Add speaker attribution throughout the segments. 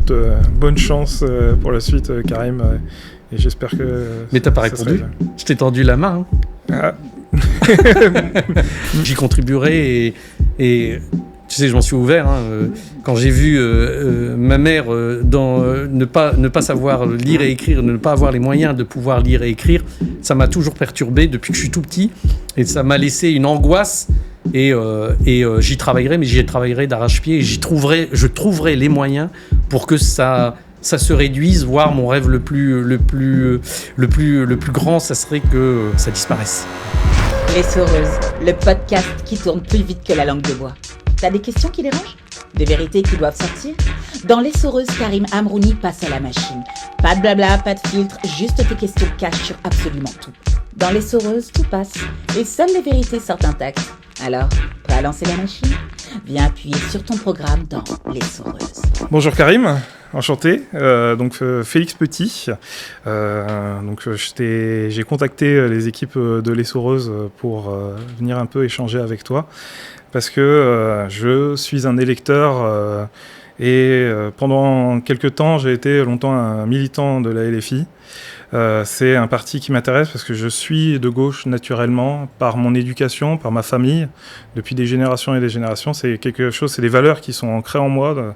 Speaker 1: écoute, bonne chance pour la suite, Karim. Et j'espère que...
Speaker 2: Mais t'as pas répondu. Je t'ai tendu la main.
Speaker 1: Ah.
Speaker 2: J'y contribuerai et tu sais, je m'en suis ouvert. Quand j'ai vu ma mère ne pas savoir lire et écrire, ne pas avoir les moyens de pouvoir lire et écrire, ça m'a toujours perturbé depuis que je suis tout petit. Et ça m'a laissé une angoisse. Et j'y travaillerai, mais j'y travaillerai d'arrache-pied. Et je trouverai les moyens pour que ça se réduise, voire mon rêve le plus grand, ça serait que ça disparaisse.
Speaker 3: Les Saureuses, le podcast qui tourne plus vite que la langue de bois. T'as des questions qui dérangent? Des vérités qui doivent sortir? Dans Les Saureuses, Karim Amrouni passe à la machine. Pas de blabla, pas de filtre, juste tes questions cash sur absolument tout. Dans Les Saureuses, tout passe, et seules les vérités sortent intactes. Alors, prêt à lancer la machine? Viens appuyer sur ton programme dans Les Saureuses.
Speaker 1: Bonjour Karim, enchanté. Félix Petit. J'ai contacté les équipes de Les Saureuses pour venir un peu échanger avec toi. Parce que je suis un électeur et pendant quelques temps, j'ai été longtemps un militant de la LFI. C'est un parti qui m'intéresse parce que je suis de gauche naturellement, par mon éducation, par ma famille, depuis des générations et des générations. C'est quelque chose, c'est des valeurs qui sont ancrées en moi.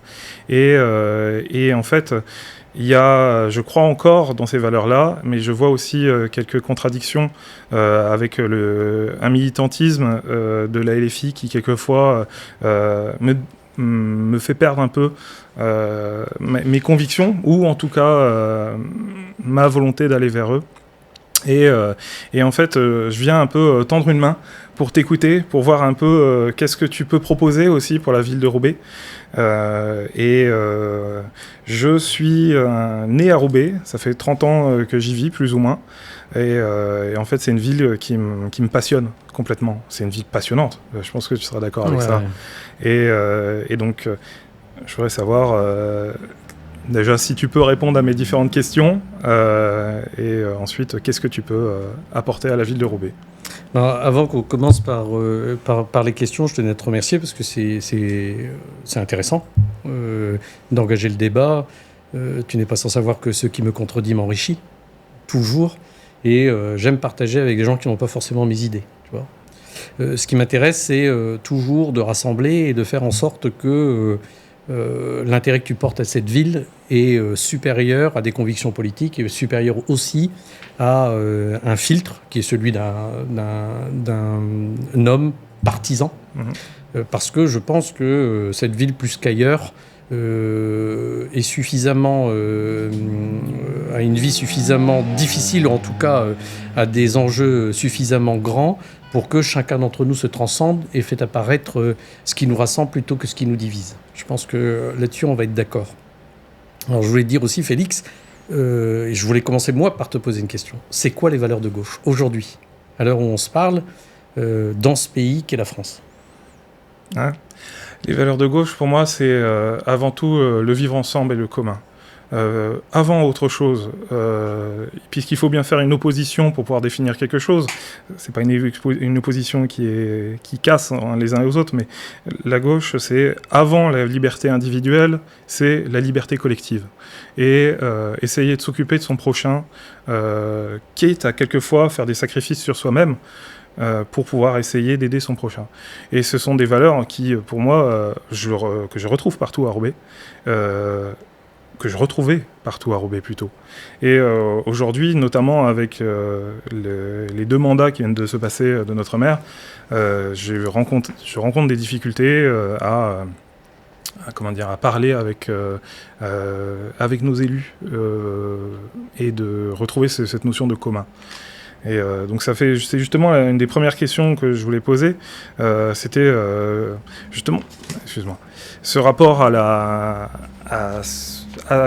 Speaker 1: Et en fait, je crois encore dans ces valeurs-là, mais je vois aussi quelques contradictions avec un militantisme de la LFI qui, quelquefois, me fait perdre un peu mes convictions, ou en tout cas ma volonté d'aller vers eux. Et en fait, je viens un peu tendre une main pour t'écouter, pour voir un peu qu'est-ce que tu peux proposer aussi pour la ville de Roubaix. Je suis né à Roubaix, ça fait 30 ans que j'y vis, plus ou moins. Et en fait, c'est une ville qui me passionne complètement. C'est une ville passionnante, je pense que tu seras d'accord avec ça. Et donc, je voudrais savoir... déjà, si tu peux répondre à mes différentes questions, et ensuite, qu'est-ce que tu peux apporter à la ville de Roubaix?
Speaker 2: Alors, avant qu'on commence par les questions, je tenais à te remercier parce que c'est intéressant d'engager le débat. Tu n'es pas sans savoir que ce qui me contredit m'enrichit, toujours. Et j'aime partager avec des gens qui n'ont pas forcément mes idées. Tu vois. Ce qui m'intéresse, c'est toujours de rassembler et de faire en sorte que... l'intérêt que tu portes à cette ville est supérieur à des convictions politiques et supérieur aussi à un filtre qui est celui d'un homme partisan. Parce que je pense que cette ville, plus qu'ailleurs, est suffisamment a une vie suffisamment difficile, en tout cas a des enjeux suffisamment grands pour que chacun d'entre nous se transcende et fait apparaître ce qui nous rassemble plutôt que ce qui nous divise. Je pense que là-dessus, on va être d'accord. Alors, je voulais te dire aussi, Félix, et je voulais commencer moi par te poser une question. C'est quoi les valeurs de gauche aujourd'hui, à l'heure où on se parle, dans ce pays qu'est la France?
Speaker 1: Les valeurs de gauche, pour moi, c'est avant tout le vivre ensemble et le commun. Avant autre chose, puisqu'il faut bien faire une opposition pour pouvoir définir quelque chose. C'est pas une opposition qui casse les uns aux autres, mais la gauche, c'est avant la liberté individuelle, c'est la liberté collective. Et essayer de s'occuper de son prochain, quitte à quelquefois faire des sacrifices sur soi-même, pour pouvoir essayer d'aider son prochain. Et ce sont des valeurs qui, pour moi, que je retrouve partout à Roubaix, que je retrouvais partout à Roubaix plutôt. Et aujourd'hui, notamment avec les 2 mandats qui viennent de se passer de notre maire, je rencontre des difficultés à parler avec nos élus et de retrouver cette notion de commun. Et donc c'est justement une des premières questions que je voulais poser, c'était justement, ce rapport à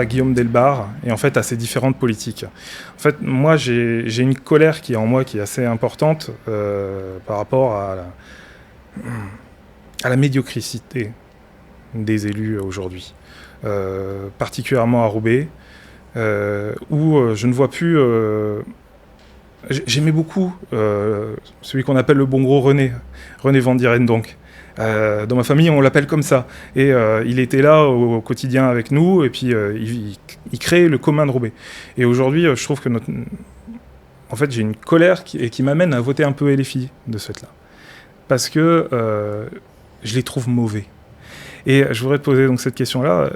Speaker 1: Guillaume Delbarre et en fait à ses différentes politiques. En fait, moi j'ai une colère qui est en moi qui est assez importante par rapport à la médiocrité des élus aujourd'hui, particulièrement à Roubaix, où je ne vois plus... J'aimais beaucoup celui qu'on appelle le bon gros René Van Dieren donc. Dans ma famille, on l'appelle comme ça. Et il était là au quotidien avec nous, et puis il crée le commun de Roubaix. Et aujourd'hui, je trouve que en fait, j'ai une colère qui m'amène à voter un peu LFI de ce fait-là. Parce que je les trouve mauvais. Et je voudrais te poser donc cette question-là.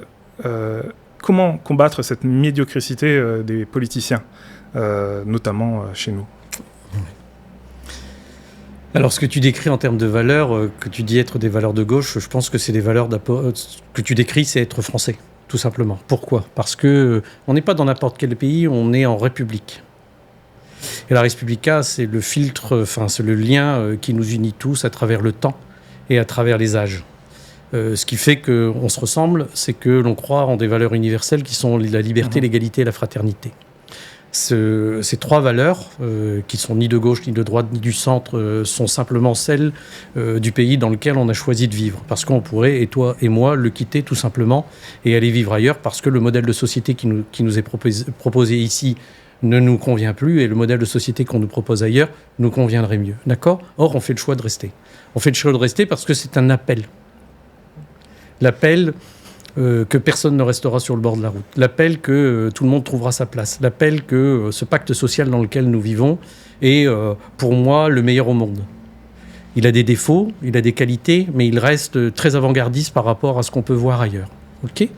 Speaker 1: Comment combattre cette médiocrité des politiciens, notamment chez nous ?
Speaker 2: Alors, ce que tu décris en termes de valeurs, que tu dis être des valeurs de gauche, je pense que c'est des valeurs que tu décris, c'est être français, tout simplement. Pourquoi ? Parce que on n'est pas dans n'importe quel pays, on est en République. Et la Respublica, c'est le filtre, c'est le lien qui nous unit tous à travers le temps et à travers les âges. Ce qui fait qu'on se ressemble, c'est que l'on croit en des valeurs universelles qui sont la liberté, l'égalité et la fraternité. Ces trois valeurs, qui sont ni de gauche, ni de droite, ni du centre, sont simplement celles du pays dans lequel on a choisi de vivre. Parce qu'on pourrait, et toi et moi, le quitter tout simplement et aller vivre ailleurs, parce que le modèle de société qui nous est proposé ici ne nous convient plus, et le modèle de société qu'on nous propose ailleurs nous conviendrait mieux. D'accord ? Or, on fait le choix de rester. On fait le choix de rester parce que c'est un appel. L'appel que personne ne restera sur le bord de la route. L'appel que tout le monde trouvera sa place. L'appel que ce pacte social dans lequel nous vivons est, pour moi, le meilleur au monde. Il a des défauts, il a des qualités, mais il reste très avant-gardiste par rapport à ce qu'on peut voir ailleurs. Ok ?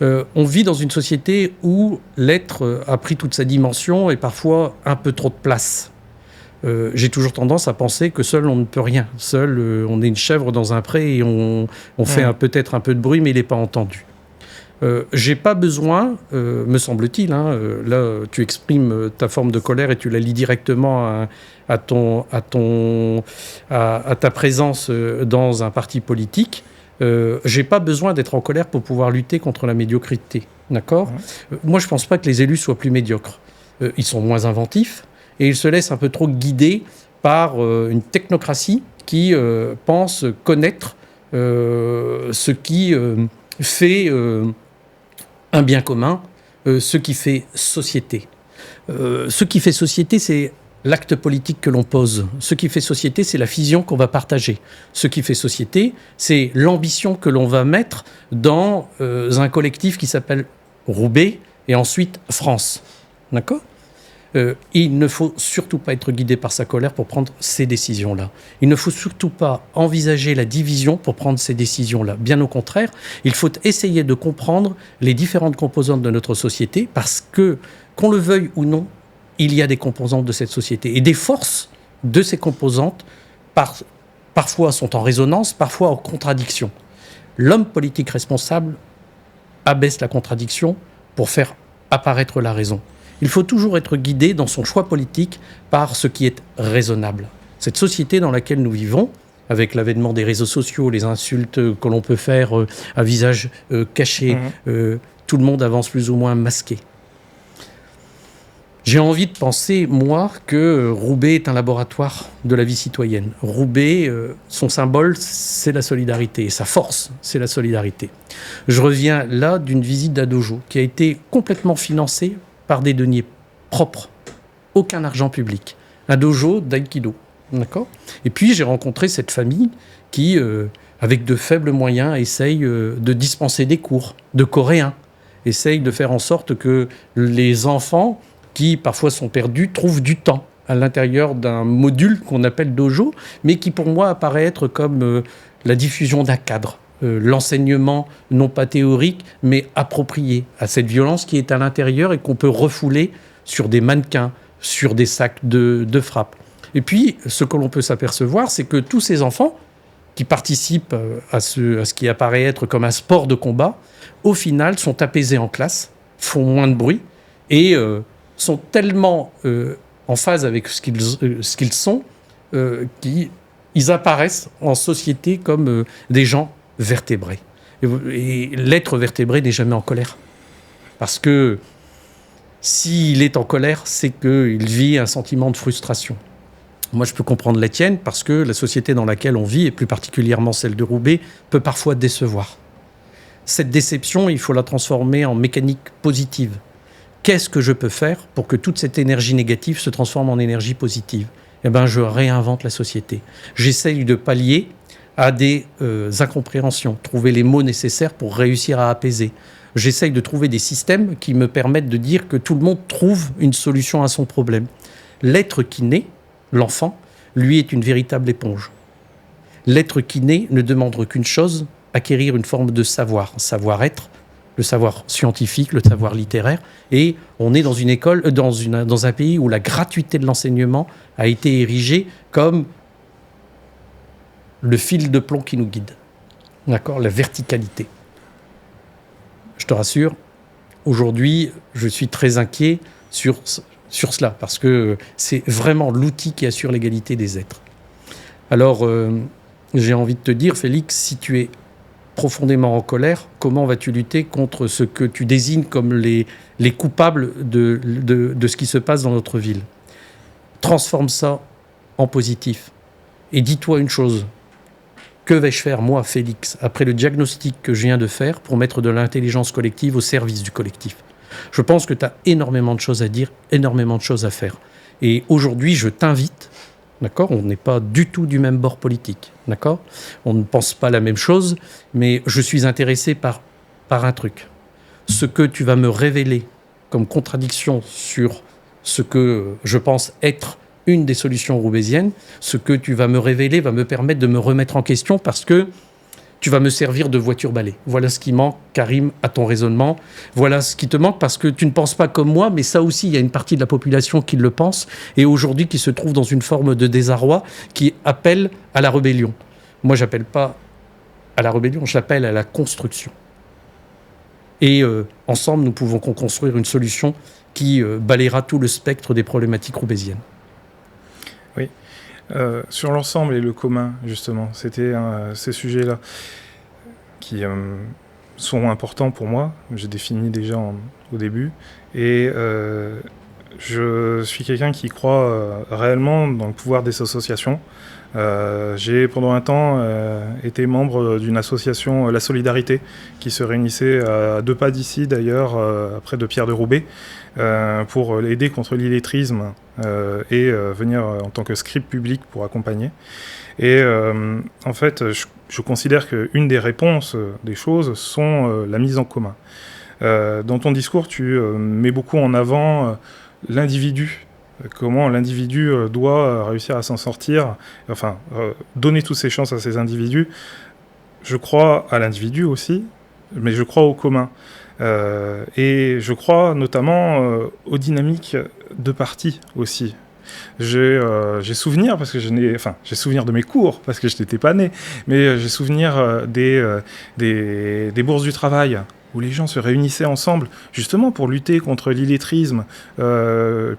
Speaker 2: On vit dans une société où l'être a pris toute sa dimension et parfois un peu trop de place. J'ai toujours tendance à penser que seul on ne peut rien. Seul on est une chèvre dans un pré et on fait peut-être un peu de bruit, mais il n'est pas entendu. J'ai pas besoin, me semble-t-il, là tu exprimes ta forme de colère et tu la lis directement à ta présence dans un parti politique. J'ai pas besoin d'être en colère pour pouvoir lutter contre la médiocrité. D'accord ? Moi, je pense pas que les élus soient plus médiocres. Ils sont moins inventifs. Et ils se laissent un peu trop guider par une technocratie qui pense connaître ce qui fait un bien commun, ce qui fait société. Ce qui fait société, c'est l'acte politique que l'on pose. Ce qui fait société, c'est la vision qu'on va partager. Ce qui fait société, c'est l'ambition que l'on va mettre dans un collectif qui s'appelle Roubaix et ensuite France. D'accord ? Il ne faut surtout pas être guidé par sa colère pour prendre ces décisions-là. Il ne faut surtout pas envisager la division pour prendre ces décisions-là. Bien au contraire, il faut essayer de comprendre les différentes composantes de notre société parce que, qu'on le veuille ou non, il y a des composantes de cette société. Et des forces de ces composantes, parfois sont en résonance, parfois en contradiction. L'homme politique responsable abaisse la contradiction pour faire apparaître la raison. Il faut toujours être guidé dans son choix politique par ce qui est raisonnable. Cette société dans laquelle nous vivons, avec l'avènement des réseaux sociaux, les insultes que l'on peut faire à visage caché, tout le monde avance plus ou moins masqué. J'ai envie de penser, moi, que Roubaix est un laboratoire de la vie citoyenne. Roubaix, son symbole, c'est la solidarité. Et sa force, c'est la solidarité. Je reviens là d'une visite d'Adojo qui a été complètement financée par des deniers propres, aucun argent public. Un dojo d'aïkido, d'accord ? Et puis j'ai rencontré cette famille qui, avec de faibles moyens, essaye de dispenser des cours de coréen, essaye de faire en sorte que les enfants, qui parfois sont perdus, trouvent du temps à l'intérieur d'un module qu'on appelle dojo, mais qui pour moi apparaît être comme la diffusion d'un cadre. L'enseignement non pas théorique mais approprié à cette violence qui est à l'intérieur et qu'on peut refouler sur des mannequins, sur des sacs de frappe. Et puis ce que l'on peut s'apercevoir, c'est que tous ces enfants qui participent à ce qui apparaît être comme un sport de combat, au final sont apaisés en classe, font moins de bruit et sont tellement en phase avec ce qu'ils sont qu'ils apparaissent en société comme des gens vertébré. Et l'être vertébré n'est jamais en colère. Parce que s'il est en colère, c'est qu'il vit un sentiment de frustration. Moi, je peux comprendre la tienne parce que la société dans laquelle on vit, et plus particulièrement celle de Roubaix, peut parfois décevoir. Cette déception, il faut la transformer en mécanique positive. Qu'est-ce que je peux faire pour que toute cette énergie négative se transforme en énergie positive ? Eh bien, je réinvente la société. J'essaye de pallier à des incompréhensions, trouver les mots nécessaires pour réussir à apaiser. J'essaye de trouver des systèmes qui me permettent de dire que tout le monde trouve une solution à son problème. L'être qui naît, l'enfant, lui est une véritable éponge. L'être qui naît ne demande qu'une chose, acquérir une forme de savoir, savoir-être, le savoir scientifique, le savoir littéraire. Et on est dans une école, dans un pays où la gratuité de l'enseignement a été érigée comme le fil de plomb qui nous guide. D'accord ? La verticalité. Je te rassure, aujourd'hui, je suis très inquiet sur cela, parce que c'est vraiment l'outil qui assure l'égalité des êtres. Alors, j'ai envie de te dire, Félix, si tu es profondément en colère, comment vas-tu lutter contre ce que tu désignes comme les coupables de ce qui se passe dans notre ville ? Transforme ça en positif. Et dis-toi une chose, que vais-je faire, moi, Félix, après le diagnostic que je viens de faire pour mettre de l'intelligence collective au service du collectif ? Je pense que tu as énormément de choses à dire, énormément de choses à faire. Et aujourd'hui, je t'invite, d'accord ? On n'est pas du tout du même bord politique, d'accord ? On ne pense pas la même chose, mais je suis intéressé par un truc. Ce que tu vas me révéler comme contradiction sur ce que je pense être une des solutions roubaisiennes, ce que tu vas me révéler va me permettre de me remettre en question parce que tu vas me servir de voiture-balai. Voilà ce qui manque, Karim, à ton raisonnement. Voilà ce qui te manque parce que tu ne penses pas comme moi, mais ça aussi, il y a une partie de la population qui le pense et aujourd'hui qui se trouve dans une forme de désarroi qui appelle à la rébellion. Moi, j'appelle pas à la rébellion, j'appelle à la construction. Et ensemble, nous pouvons construire une solution qui balayera tout le spectre des problématiques roubaisiennes.
Speaker 1: Oui. Sur l'ensemble et le commun, justement, c'était ces sujets-là qui sont importants pour moi. J'ai défini déjà au début. Et je suis quelqu'un qui croit réellement dans le pouvoir des associations. J'ai pendant un temps été membre d'une association, La Solidarité, qui se réunissait à 2 pas d'ici d'ailleurs, près de Pierre de Roubaix, pour l'aider contre l'illettrisme et venir en tant que scribe public pour accompagner. Et en fait, je considère qu'une des réponses des choses sont la mise en commun. Dans ton discours, tu mets beaucoup en avant l'individu. Comment l'individu doit réussir à s'en sortir, enfin, donner toutes ses chances à ces individus. Je crois à l'individu aussi, mais je crois au commun. Et je crois notamment aux dynamiques de parti aussi. J'ai souvenir, parce que j'ai souvenir de mes cours, parce que je n'étais pas né, mais j'ai souvenir des bourses du travail, où les gens se réunissaient ensemble, justement pour lutter contre l'illettrisme,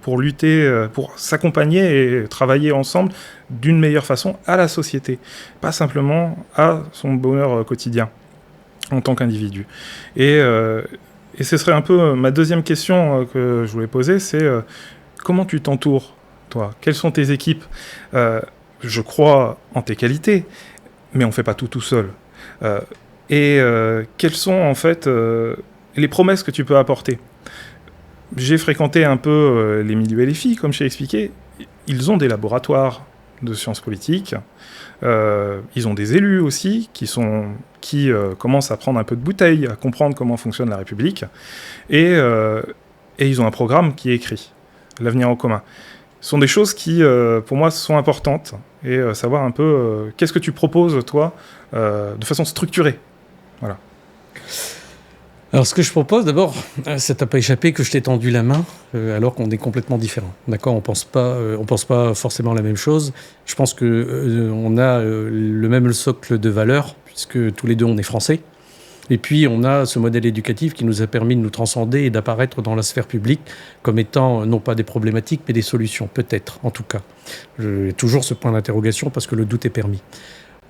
Speaker 1: pour s'accompagner et travailler ensemble d'une meilleure façon à la société, pas simplement à son bonheur quotidien en tant qu'individu. Et ce serait un peu ma deuxième question que je voulais poser, c'est comment tu t'entoures, toi ? Quelles sont tes équipes ? Je crois en tes qualités, mais on ne fait pas tout seul. Et quelles sont en fait les promesses que tu peux apporter ? J'ai fréquenté un peu les milieux LFI, comme je t'ai expliqué. Ils ont des laboratoires de sciences politiques. Ils ont des élus aussi qui commencent à prendre un peu de bouteille, à comprendre comment fonctionne la République. Et ils ont un programme qui est écrit, l'avenir en commun. Ce sont des choses qui, pour moi, sont importantes. Et savoir un peu qu'est-ce que tu proposes, toi, de façon structurée. Voilà.
Speaker 2: Alors, ce que je propose, d'abord, ça t'a pas échappé que je t'ai tendu la main, alors qu'on est complètement différents. D'accord ? On pense pas forcément la même chose. Je pense que on a le même socle de valeurs, puisque tous les deux on est français. Et puis, on a ce modèle éducatif qui nous a permis de nous transcender et d'apparaître dans la sphère publique comme étant non pas des problématiques, mais des solutions, peut-être, en tout cas. J'ai toujours ce point d'interrogation parce que le doute est permis.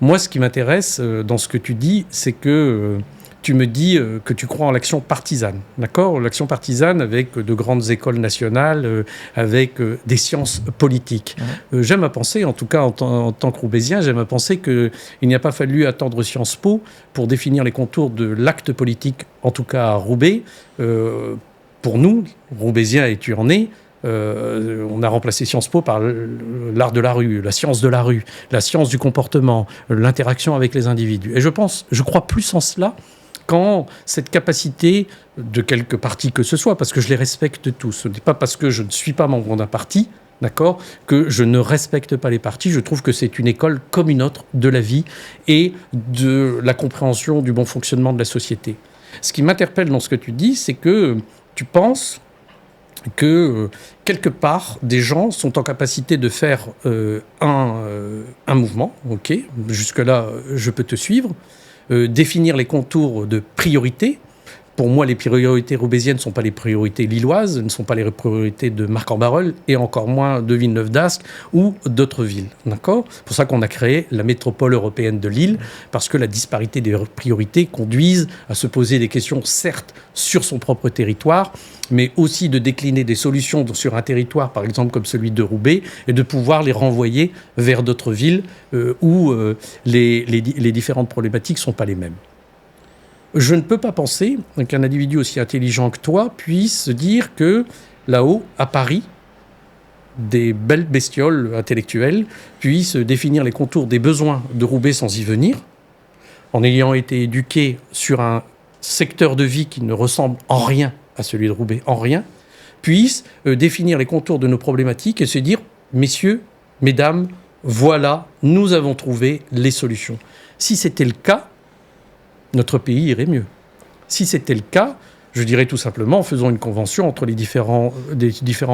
Speaker 2: Moi, ce qui m'intéresse dans ce que tu dis, c'est que tu me dis que tu crois en l'action partisane, d'accord ? L'action partisane avec de grandes écoles nationales, avec des sciences politiques. J'aime à penser, en tout cas en tant que roubaisien, j'aime à penser qu'il n'y a pas fallu attendre Sciences Po pour définir les contours de l'acte politique, en tout cas à Roubaix. Pour nous, roubaisiens et tu en es, On a remplacé Sciences Po par l'art de la rue, la science de la rue, la science du comportement, l'interaction avec les individus. Et je crois plus en cela qu'en cette capacité de quelque parti que ce soit, parce que je les respecte tous. Ce n'est pas parce que je ne suis pas membre d'un parti, d'accord, que je ne respecte pas les partis. Je trouve que c'est une école comme une autre de la vie et de la compréhension du bon fonctionnement de la société. Ce qui m'interpelle dans ce que tu dis, c'est que tu penses que quelque part, des gens sont en capacité de faire un mouvement, ok, jusque-là, je peux te suivre, définir les contours de priorité. Pour moi, les priorités roubaisiennes ne sont pas les priorités lilloises, ne sont pas les priorités de Marc-en-Barœul et encore moins de Villeneuve-d'Ascq ou d'autres villes. D'accord ? C'est pour ça qu'on a créé la métropole européenne de Lille, parce que la disparité des priorités conduisent à se poser des questions, certes, sur son propre territoire, mais aussi de décliner des solutions sur un territoire, par exemple comme celui de Roubaix, et de pouvoir les renvoyer vers d'autres villes où les différentes problématiques ne sont pas les mêmes. Je ne peux pas penser qu'un individu aussi intelligent que toi puisse se dire que là-haut, à Paris, des belles bestioles intellectuelles puissent définir les contours des besoins de Roubaix sans y venir, en ayant été éduqué sur un secteur de vie qui ne ressemble en rien à celui de Roubaix, en rien, puissent définir les contours de nos problématiques et se dire « Messieurs, mesdames, voilà, nous avons trouvé les solutions ». Si c'était le cas, notre pays irait mieux. Si c'était le cas, je dirais tout simplement, faisons une convention entre les différents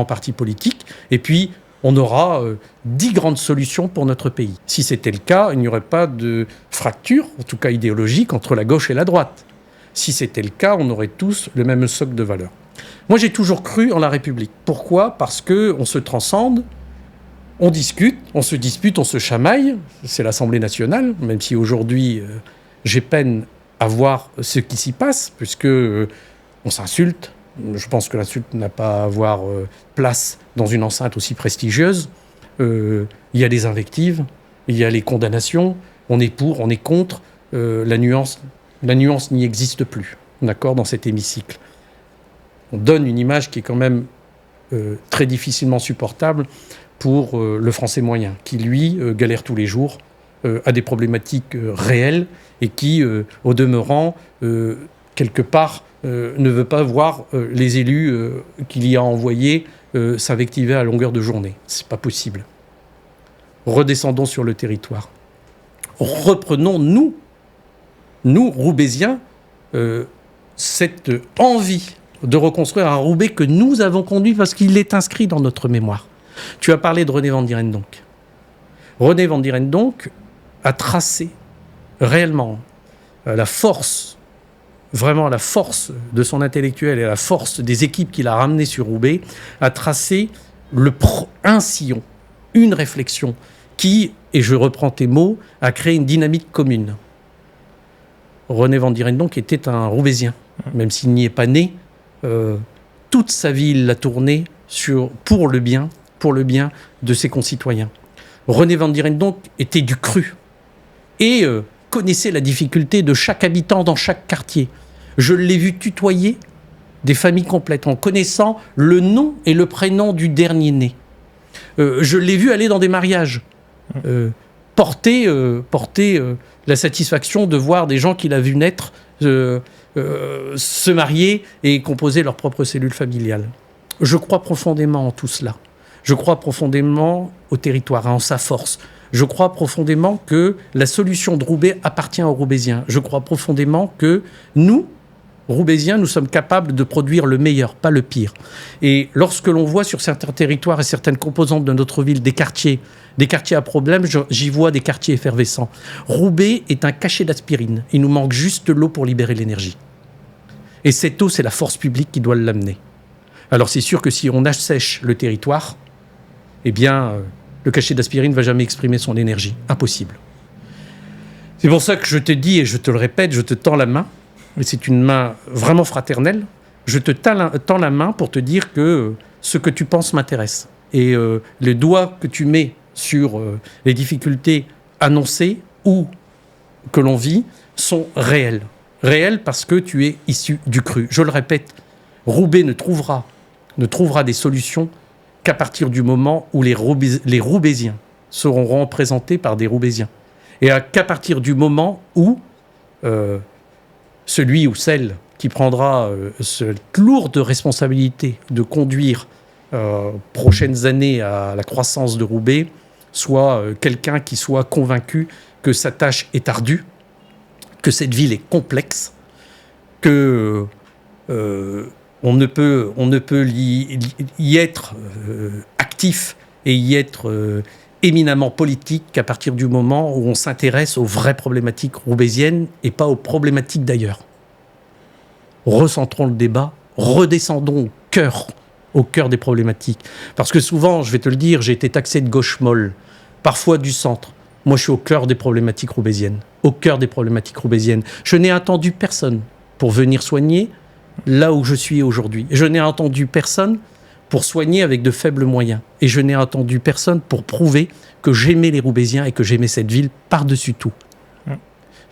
Speaker 2: partis politiques, et puis on aura 10 grandes solutions pour notre pays. Si c'était le cas, il n'y aurait pas de fracture, en tout cas idéologique, entre la gauche et la droite. Si c'était le cas, on aurait tous le même socle de valeurs. Moi, j'ai toujours cru en la République. Pourquoi ? Parce qu'on se transcende, on discute, on se dispute, on se chamaille. C'est l'Assemblée nationale, même si aujourd'hui, j'ai peine à voir ce qui s'y passe, puisque on s'insulte. Je pense que l'insulte n'a pas à avoir place dans une enceinte aussi prestigieuse. Il y a des invectives, il y a les condamnations, on est pour, on est contre. La nuance n'y existe plus, d'accord, dans cet hémicycle. On donne une image qui est quand même très difficilement supportable pour le français moyen, qui lui galère tous les jours, a des problématiques réelles et qui, au demeurant, quelque part, ne veut pas voir les élus qu'il y a envoyés s'invectiver à longueur de journée. C'est pas possible. Redescendons sur le territoire. Reprenons, nous, Roubaisiens, cette envie de reconstruire un Roubaix que nous avons conduit parce qu'il est inscrit dans notre mémoire. Tu as parlé de René van Dierendonck. René van Dierendonck a tracé réellement la force, vraiment la force de son intellectuel et la force des équipes qu'il a ramenées sur Roubaix, a tracé un sillon, une réflexion qui, et je reprends tes mots, a créé une dynamique commune. René van Dierendonck était un Roubaisien, même s'il n'y est pas né. Toute sa vie, il l'a tourné pour le bien de ses concitoyens. René van Dierendonck était du cru et connaissait la difficulté de chaque habitant dans chaque quartier. Je l'ai vu tutoyer des familles complètes en connaissant le nom et le prénom du dernier né. Je l'ai vu aller dans des mariages, porter la satisfaction de voir des gens qu'il a vus naître se marier et composer leur propre cellule familiale. Je crois profondément en tout cela. Je crois profondément au territoire, en sa force. Je crois profondément que la solution de Roubaix appartient aux Roubaisiens. Je crois profondément que nous, Roubaisiens, nous sommes capables de produire le meilleur, pas le pire. Et lorsque l'on voit sur certains territoires et certaines composantes de notre ville des quartiers à problème, j'y vois des quartiers effervescents. Roubaix est un cachet d'aspirine. Il nous manque juste l'eau pour libérer l'énergie. Et cette eau, c'est la force publique qui doit l'amener. Alors c'est sûr que si on assèche le territoire, eh bien, le cachet d'aspirine ne va jamais exprimer son énergie. Impossible. C'est pour ça que je te dis, et je te le répète, je te tends la main, et c'est une main vraiment fraternelle, je te tends la main pour te dire que ce que tu penses m'intéresse. Et les doigts que tu mets sur les difficultés annoncées ou que l'on vit sont réels. Réels parce que tu es issu du cru. Je le répète, Roubaix ne trouvera des solutions qu'à partir du moment où les Roubaisiens seront représentés par des Roubaisiens. Et qu'à partir du moment où celui ou celle qui prendra cette lourde responsabilité de conduire prochaines années à la croissance de Roubaix soit quelqu'un qui soit convaincu que sa tâche est ardue, que cette ville est complexe, que on ne peut y être actif et y être éminemment politique qu'à partir du moment où on s'intéresse aux vraies problématiques roubaisiennes et pas aux problématiques d'ailleurs. Recentrons le débat, redescendons au cœur des problématiques. Parce que souvent, je vais te le dire, j'ai été taxé de gauche molle, parfois du centre. Moi, je suis au cœur des problématiques roubaisiennes. Au cœur des problématiques roubaisiennes. Je n'ai attendu personne pour venir soigner là où je suis aujourd'hui. Je n'ai attendu personne pour soigner avec de faibles moyens. Et je n'ai attendu personne pour prouver que j'aimais les Roubaisiens et que j'aimais cette ville par-dessus tout.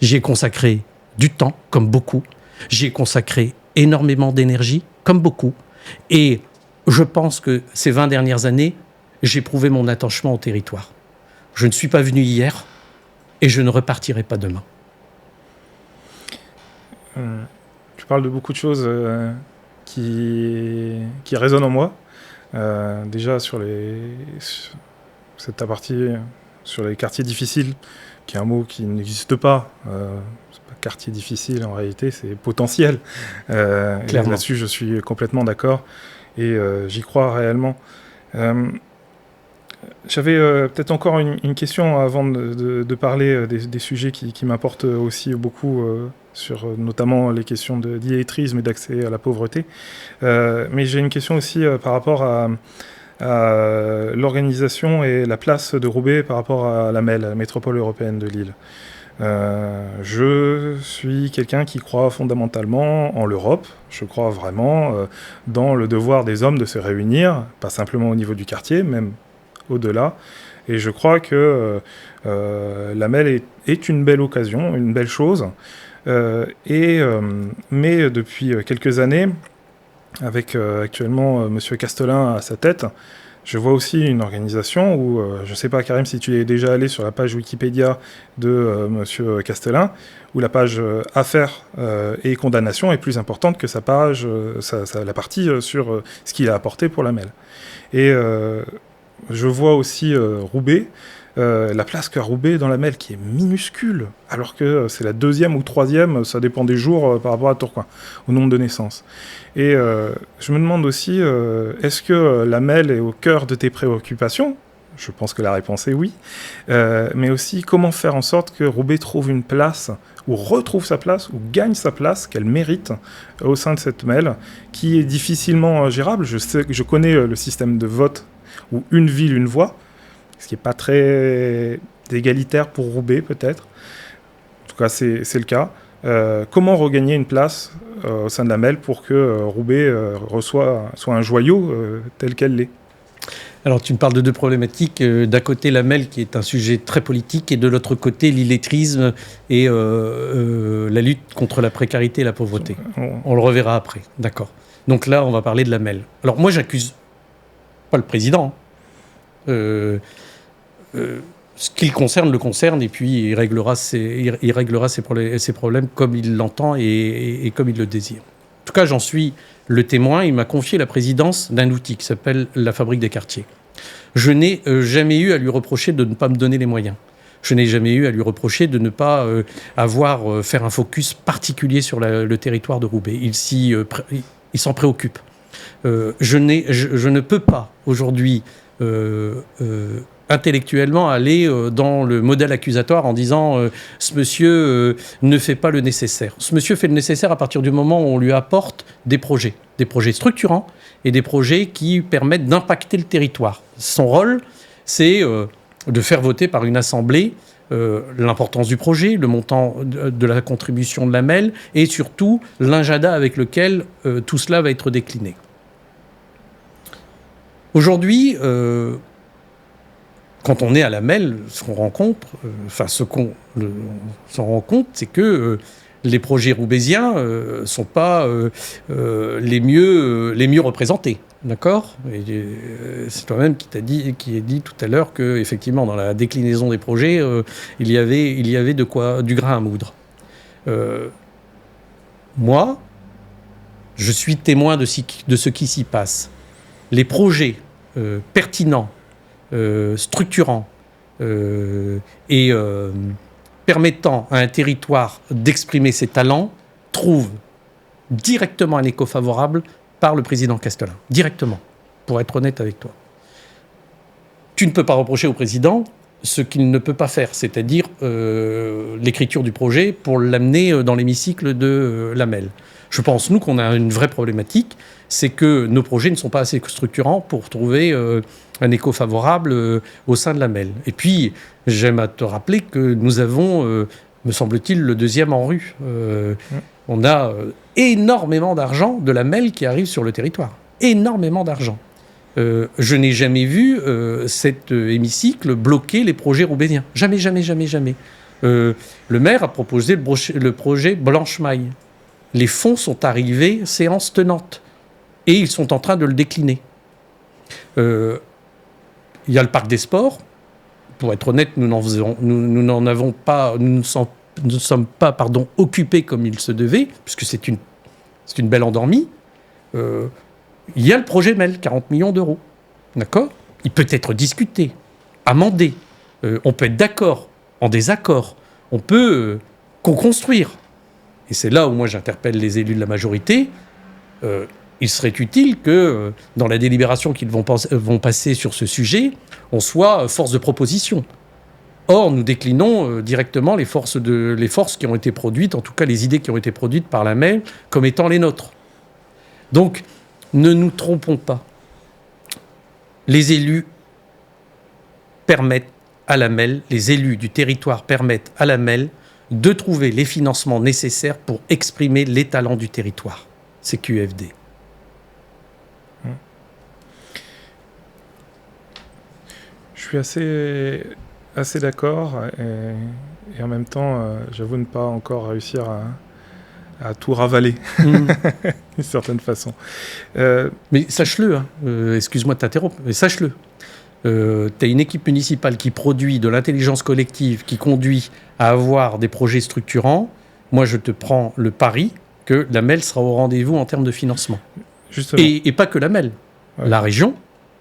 Speaker 2: J'y ai consacré du temps, comme beaucoup. J'y ai consacré énormément d'énergie, comme beaucoup. Et je pense que ces 20 dernières années, j'ai prouvé mon attachement au territoire. Je ne suis pas venu hier et je ne repartirai pas demain.
Speaker 1: Tu parles de beaucoup de choses qui résonnent en moi. Déjà sur cette partie sur les quartiers difficiles, qui est un mot qui n'existe pas. C'est pas quartier difficile en réalité, c'est potentiel. Là-dessus, je suis complètement d'accord et j'y crois réellement. J'avais peut-être encore une question avant de parler des sujets qui m'importent aussi beaucoup, sur notamment les questions d'illettrisme et d'accès à la pauvreté. Mais j'ai une question aussi par rapport à l'organisation et la place de Roubaix par rapport à la MEL, la métropole européenne de Lille. Je suis quelqu'un qui croit fondamentalement en l'Europe. Je crois vraiment dans le devoir des hommes de se réunir, pas simplement au niveau du quartier, même au-delà. Et je crois que la MEL est une belle occasion, une belle chose. Mais depuis quelques années, avec actuellement M. Castelin à sa tête, je vois aussi une organisation où, je ne sais pas Karim si tu es déjà allé sur la page Wikipédia de M. Castelin, où la page affaires et condamnation est plus importante que sa page, la partie sur ce qu'il a apporté pour la MEL. Et je vois aussi Roubaix, la place qu'a Roubaix dans la MEL qui est minuscule, alors que c'est la 2e ou 3e, ça dépend des jours par rapport à Tourcoing, au nombre de naissances. Et je me demande aussi, est-ce que la MEL est au cœur de tes préoccupations ? Je pense que la réponse est oui. Mais aussi, comment faire en sorte que Roubaix trouve une place, ou retrouve sa place, ou gagne sa place qu'elle mérite au sein de cette MEL, qui est difficilement gérable. Je connais le système de vote, ou une ville, une voix, ce qui n'est pas très égalitaire pour Roubaix, peut-être. En tout cas, c'est le cas. Comment regagner une place au sein de la MEL pour que Roubaix soit un joyau tel qu'elle l'est ?
Speaker 2: Alors, tu me parles de deux problématiques. D'un côté, la MEL, qui est un sujet très politique, et de l'autre côté, l'illettrisme et la lutte contre la précarité et la pauvreté. On le reverra après. D'accord. Donc là, on va parler de la MEL. Alors, moi, j'accuse pas le président. Ce qui le concerne, et puis il réglera ses problèmes comme il l'entend et comme il le désire. En tout cas, j'en suis le témoin. Il m'a confié la présidence d'un outil qui s'appelle la Fabrique des quartiers. Je n'ai jamais eu à lui reprocher de ne pas me donner les moyens. Je n'ai jamais eu à lui reprocher de ne pas faire un focus particulier sur le territoire de Roubaix. Il s'en préoccupe. Je ne peux pas aujourd'hui intellectuellement aller dans le modèle accusatoire en disant ce monsieur ne fait pas le nécessaire. Ce monsieur fait le nécessaire à partir du moment où on lui apporte des projets structurants et des projets qui permettent d'impacter le territoire. Son rôle, c'est de faire voter par une assemblée l'importance du projet, le montant de la contribution de la MEL et surtout l'agenda avec lequel tout cela va être décliné. Aujourd'hui, quand on est à la MEL, ce qu'on rend compte, c'est que les projets roubaisiens sont pas les mieux représentés. D'accord ? C'est toi-même qui a dit tout à l'heure que effectivement dans la déclinaison des projets, il y avait du grain à moudre. Moi, je suis témoin de ce qui s'y passe. Les projets pertinents, structurants et permettant à un territoire d'exprimer ses talents trouvent directement un écho favorable par le président Castelin. Directement, pour être honnête avec toi. Tu ne peux pas reprocher au président ce qu'il ne peut pas faire, c'est-à-dire l'écriture du projet pour l'amener dans l'hémicycle de Lamel. Je pense, nous, qu'on a une vraie problématique, c'est que nos projets ne sont pas assez structurants pour trouver un écho favorable au sein de Lamel. Et puis, j'aime à te rappeler que nous avons, me semble-t-il, le deuxième en rue. On a énormément d'argent de Lamel qui arrive sur le territoire. Énormément d'argent. Je n'ai jamais vu cet hémicycle bloquer les projets roubaisiens. Jamais, jamais, jamais, jamais. Le maire a proposé le projet Blanche-Maille. Les fonds sont arrivés séance tenante. Et ils sont en train de le décliner. Il y a le parc des sports. Pour être honnête, nous ne sommes pas occupés comme il se devait, puisque c'est une belle endormie. Il y a le projet MEL, 40 millions d'euros. D'accord ? Il peut être discuté, amendé. On peut être d'accord, en désaccord. On peut co-construire. Et c'est là où moi j'interpelle les élus de la majorité. Il serait utile que, dans la délibération qu'ils vont passer sur ce sujet, on soit force de proposition. Or, nous déclinons directement les forces qui ont été produites, en tout cas les idées qui ont été produites par la MEL, comme étant les nôtres. Donc, ne nous trompons pas. Les élus permettent à la MEL, les élus du territoire permettent à la MEL de trouver les financements nécessaires pour exprimer les talents du territoire. C'est QFD.
Speaker 1: Je suis assez d'accord et en même temps, j'avoue ne pas encore réussir à tout ravaler, d'une certaine façon.
Speaker 2: Mais sache-le, excuse-moi de t'interrompre, mais sache-le. Tu as une équipe municipale qui produit de l'intelligence collective, qui conduit à avoir des projets structurants. Moi, je te prends le pari que la MEL sera au rendez-vous en termes de financement.
Speaker 1: Justement.
Speaker 2: Et pas que la MEL.
Speaker 1: Ouais.
Speaker 2: La région,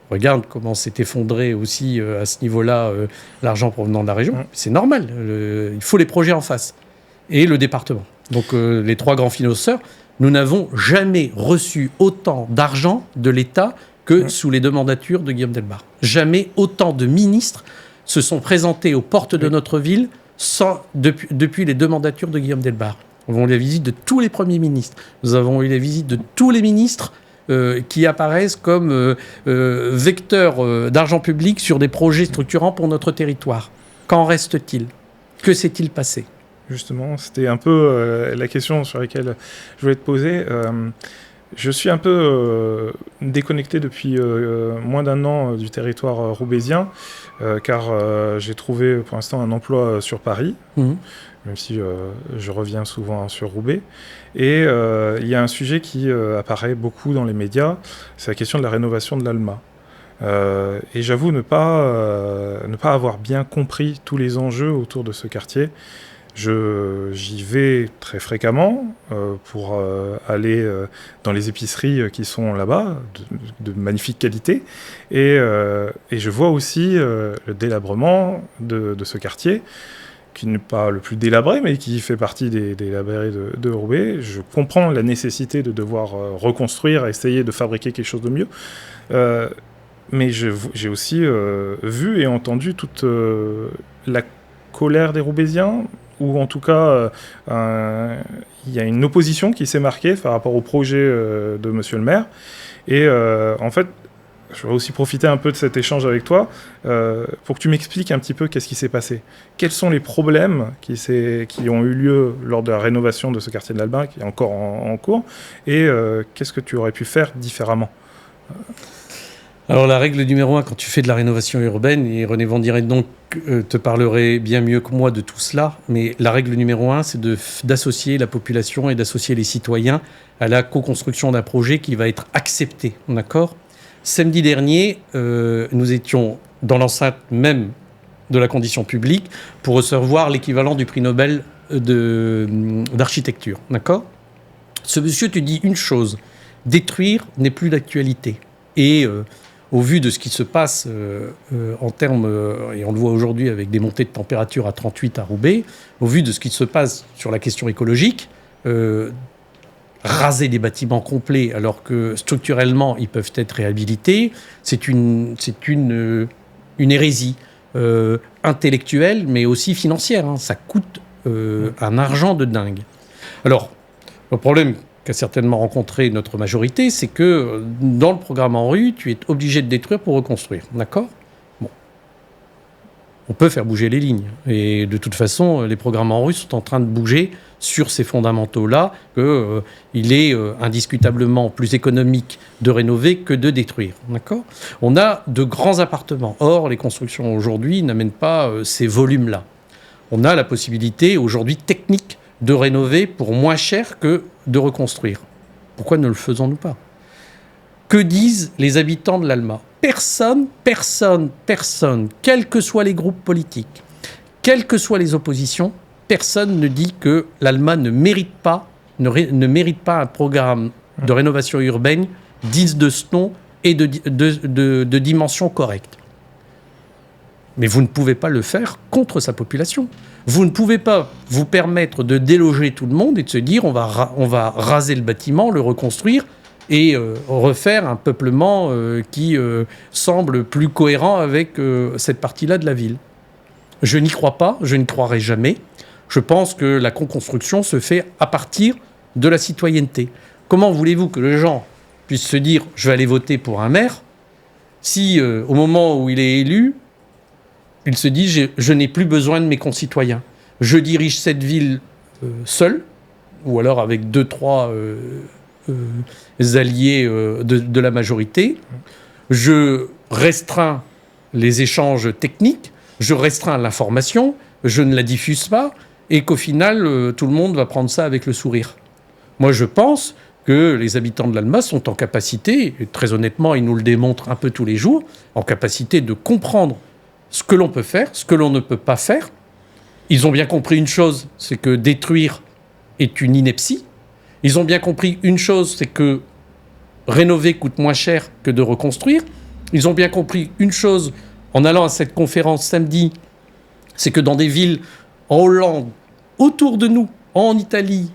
Speaker 2: regarde comment s'est effondré aussi à ce niveau-là l'argent provenant de la région. C'est normal, il faut les projets en face. Et le département. Donc les trois grands financeurs, nous n'avons jamais reçu autant d'argent de l'État que sous les deux mandatures de Guillaume Delbarre. Jamais autant de ministres se sont présentés aux portes de notre ville depuis les deux mandatures de Guillaume Delbarre. Nous avons eu la visite de tous les premiers ministres. Nous avons eu la visite de tous les ministres qui apparaissent comme vecteurs d'argent public sur des projets structurants pour notre territoire. Qu'en reste-t-il ? Que s'est-il passé ?
Speaker 1: Justement, c'était un peu la question sur laquelle je voulais te poser. Je suis un peu déconnecté depuis moins d'un an du territoire roubaisien, car j'ai trouvé pour l'instant un emploi sur Paris, même si je reviens souvent sur Roubaix. Et il y a un sujet qui apparaît beaucoup dans les médias, c'est la question de la rénovation de l'Alma. Et j'avoue ne pas avoir bien compris tous les enjeux autour de ce quartier. J'y vais très fréquemment pour aller dans les épiceries qui sont là-bas, de magnifique qualité. Et je vois aussi le délabrement de ce quartier, qui n'est pas le plus délabré, mais qui fait partie des délabrés de Roubaix. Je comprends la nécessité de devoir reconstruire, essayer de fabriquer quelque chose de mieux. Mais j'ai aussi vu et entendu toute la colère des Roubaisiens, ou en tout cas, il y a une opposition qui s'est marquée par rapport au projet de monsieur le maire. Et en fait, je vais aussi profiter un peu de cet échange avec toi pour que tu m'expliques un petit peu qu'est-ce qui s'est passé. Quels sont les problèmes qui ont eu lieu lors de la rénovation de ce quartier de l'Albin, qui est encore en cours, et qu'est-ce que tu aurais pu faire différemment ?
Speaker 2: Alors la règle numéro 1, quand tu fais de la rénovation urbaine, et René Vandiret donc te parlerait bien mieux que moi de tout cela, mais la règle numéro 1, c'est d'associer la population et d'associer les citoyens à la co-construction d'un projet qui va être accepté, d'accord ? Samedi dernier, nous étions dans l'enceinte même de la condition publique pour recevoir l'équivalent du prix Nobel d'architecture, d'accord ? Ce monsieur te dit une chose, détruire n'est plus d'actualité. Et au vu de ce qui se passe en termes, et on le voit aujourd'hui avec des montées de température à 38 à Roubaix, au vu de ce qui se passe sur la question écologique, raser des bâtiments complets alors que structurellement ils peuvent être réhabilités, c'est une hérésie intellectuelle mais aussi financière. Hein. Ça coûte un argent de dingue. Alors, le problème qu'a certainement rencontré notre majorité, c'est que dans le programme ANRU, tu es obligé de détruire pour reconstruire. D'accord ? Bon. On peut faire bouger les lignes. Et de toute façon, les programmes ANRU sont en train de bouger sur ces fondamentaux-là, qu'il est indiscutablement plus économique de rénover que de détruire. D'accord ? On a de grands appartements. Or, les constructions aujourd'hui n'amènent pas ces volumes-là. On a la possibilité aujourd'hui technique de rénover pour moins cher que de reconstruire. Pourquoi ne le faisons-nous pas ? Que disent les habitants de l'Alma ? Personne, quels que soient les groupes politiques, quelles que soient les oppositions, personne ne dit que l'Alma ne mérite pas un programme de rénovation urbaine digne de ce nom et de dimension correcte. Mais vous ne pouvez pas le faire contre sa population. Vous ne pouvez pas vous permettre de déloger tout le monde et de se dire on va raser le bâtiment, le reconstruire et refaire un peuplement qui semble plus cohérent avec cette partie-là de la ville. Je n'y crois pas, je n'y croirai jamais. Je pense que la co-construction se fait à partir de la citoyenneté. Comment voulez-vous que les gens puissent se dire je vais aller voter pour un maire si au moment où il est élu, il se dit je n'ai plus besoin de mes concitoyens. Je dirige cette ville seul, ou alors avec 2-3 alliés de la majorité. Je restreins les échanges techniques, je restreins l'information, je ne la diffuse pas, et qu'au final, tout le monde va prendre ça avec le sourire. Moi, je pense que les habitants de l'Alma sont en capacité, et très honnêtement, ils nous le démontrent un peu tous les jours, en capacité de comprendre ce que l'on peut faire, ce que l'on ne peut pas faire. Ils ont bien compris une chose, c'est que détruire est une ineptie. Ils ont bien compris une chose, c'est que rénover coûte moins cher que de reconstruire. Ils ont bien compris une chose en allant à cette conférence samedi, c'est que dans des villes en Hollande, autour de nous, en Italie,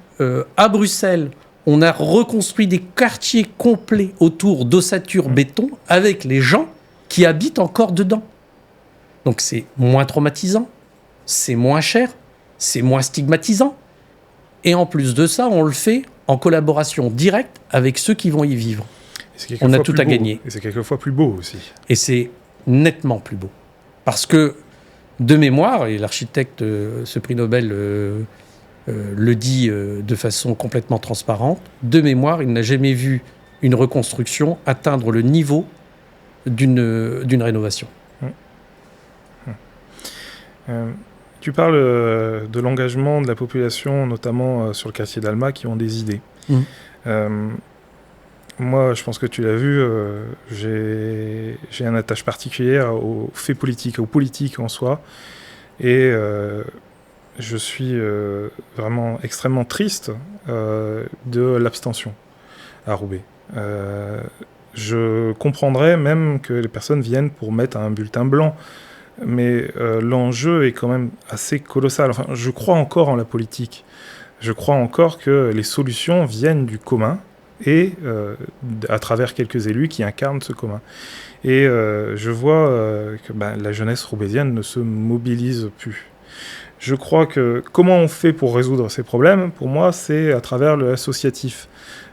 Speaker 2: à Bruxelles, on a reconstruit des quartiers complets autour d'ossature béton avec les gens qui habitent encore dedans. Donc c'est moins traumatisant, c'est moins cher, c'est moins stigmatisant. Et en plus de ça, on le fait en collaboration directe avec ceux qui vont y vivre. On a tout à gagner.
Speaker 1: Et c'est quelquefois plus beau aussi.
Speaker 2: Et c'est nettement plus beau. Parce que, de mémoire, et l'architecte, ce prix Nobel le dit de façon complètement transparente, de mémoire, il n'a jamais vu une reconstruction atteindre le niveau d'une rénovation.
Speaker 1: Tu parles de l'engagement de la population, notamment sur le quartier d'Alma, qui ont des idées. Moi, je pense que tu l'as vu, j'ai un attache particulière aux faits politiques, aux politiques en soi. Et je suis vraiment extrêmement triste de l'abstention à Roubaix. Je comprendrais même que les personnes viennent pour mettre un bulletin blanc. Mais l'enjeu est quand même assez colossal. Enfin, je crois encore en la politique. Je crois encore que les solutions viennent du commun et à travers quelques élus qui incarnent ce commun. Et je vois que la jeunesse roubaisienne ne se mobilise plus. Je crois que comment on fait pour résoudre ces problèmes, pour moi, c'est à travers l'associatif.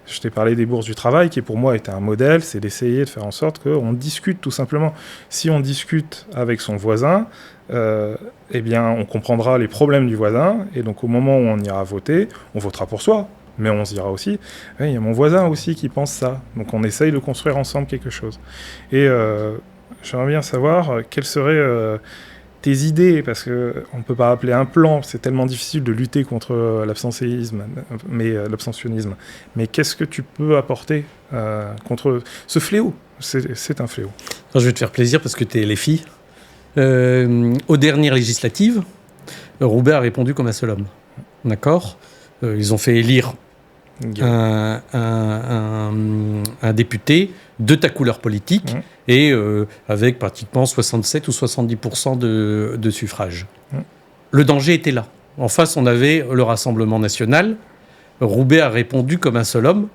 Speaker 1: Je t'ai parlé des bourses du travail, qui pour moi était un modèle, c'est d'essayer de faire en sorte qu'on discute tout simplement. Si on discute avec son voisin, eh bien on comprendra les problèmes du voisin, et donc au moment où on ira voter, on votera pour soi. Mais on se dira aussi, il y a mon voisin aussi qui pense ça. Donc on essaye de construire ensemble quelque chose. Et j'aimerais bien savoir quelles seraient tes idées, parce qu'on ne peut pas appeler un plan, c'est tellement difficile de lutter contre l'abstentionnisme. Mais qu'est-ce que tu peux apporter contre ce fléau ? C'est un fléau.
Speaker 2: Alors, je vais te faire plaisir parce que tu es LFI. Aux dernières législatives, Roubaix a répondu comme un seul homme. D'accord ? Ils ont fait élire un député de ta couleur politique et avec pratiquement 67 ou 70% de suffrages. Le danger était là. En face, on avait le Rassemblement national. Roubaix a répondu comme un seul homme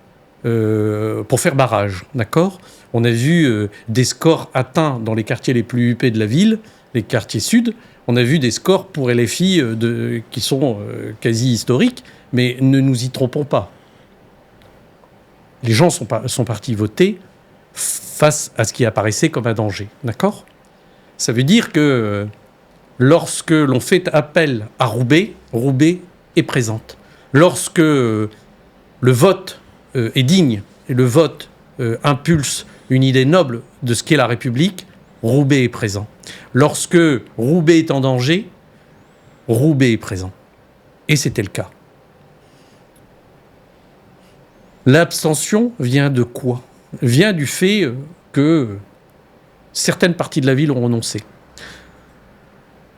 Speaker 2: pour faire barrage. D'accord ? On a vu des scores atteints dans les quartiers les plus huppés de la ville, les quartiers sud. On a vu des scores pour LFI qui sont quasi historiques, mais ne nous y trompons pas. Les gens sont partis voter face à ce qui apparaissait comme un danger. D'accord ? Ça veut dire que lorsque l'on fait appel à Roubaix, Roubaix est présente. Lorsque le vote est digne et le vote impulse une idée noble de ce qu'est la République, Roubaix est présent. Lorsque Roubaix est en danger, Roubaix est présent. Et c'était le cas. L'abstention vient de quoi ? Vient du fait que certaines parties de la ville ont renoncé.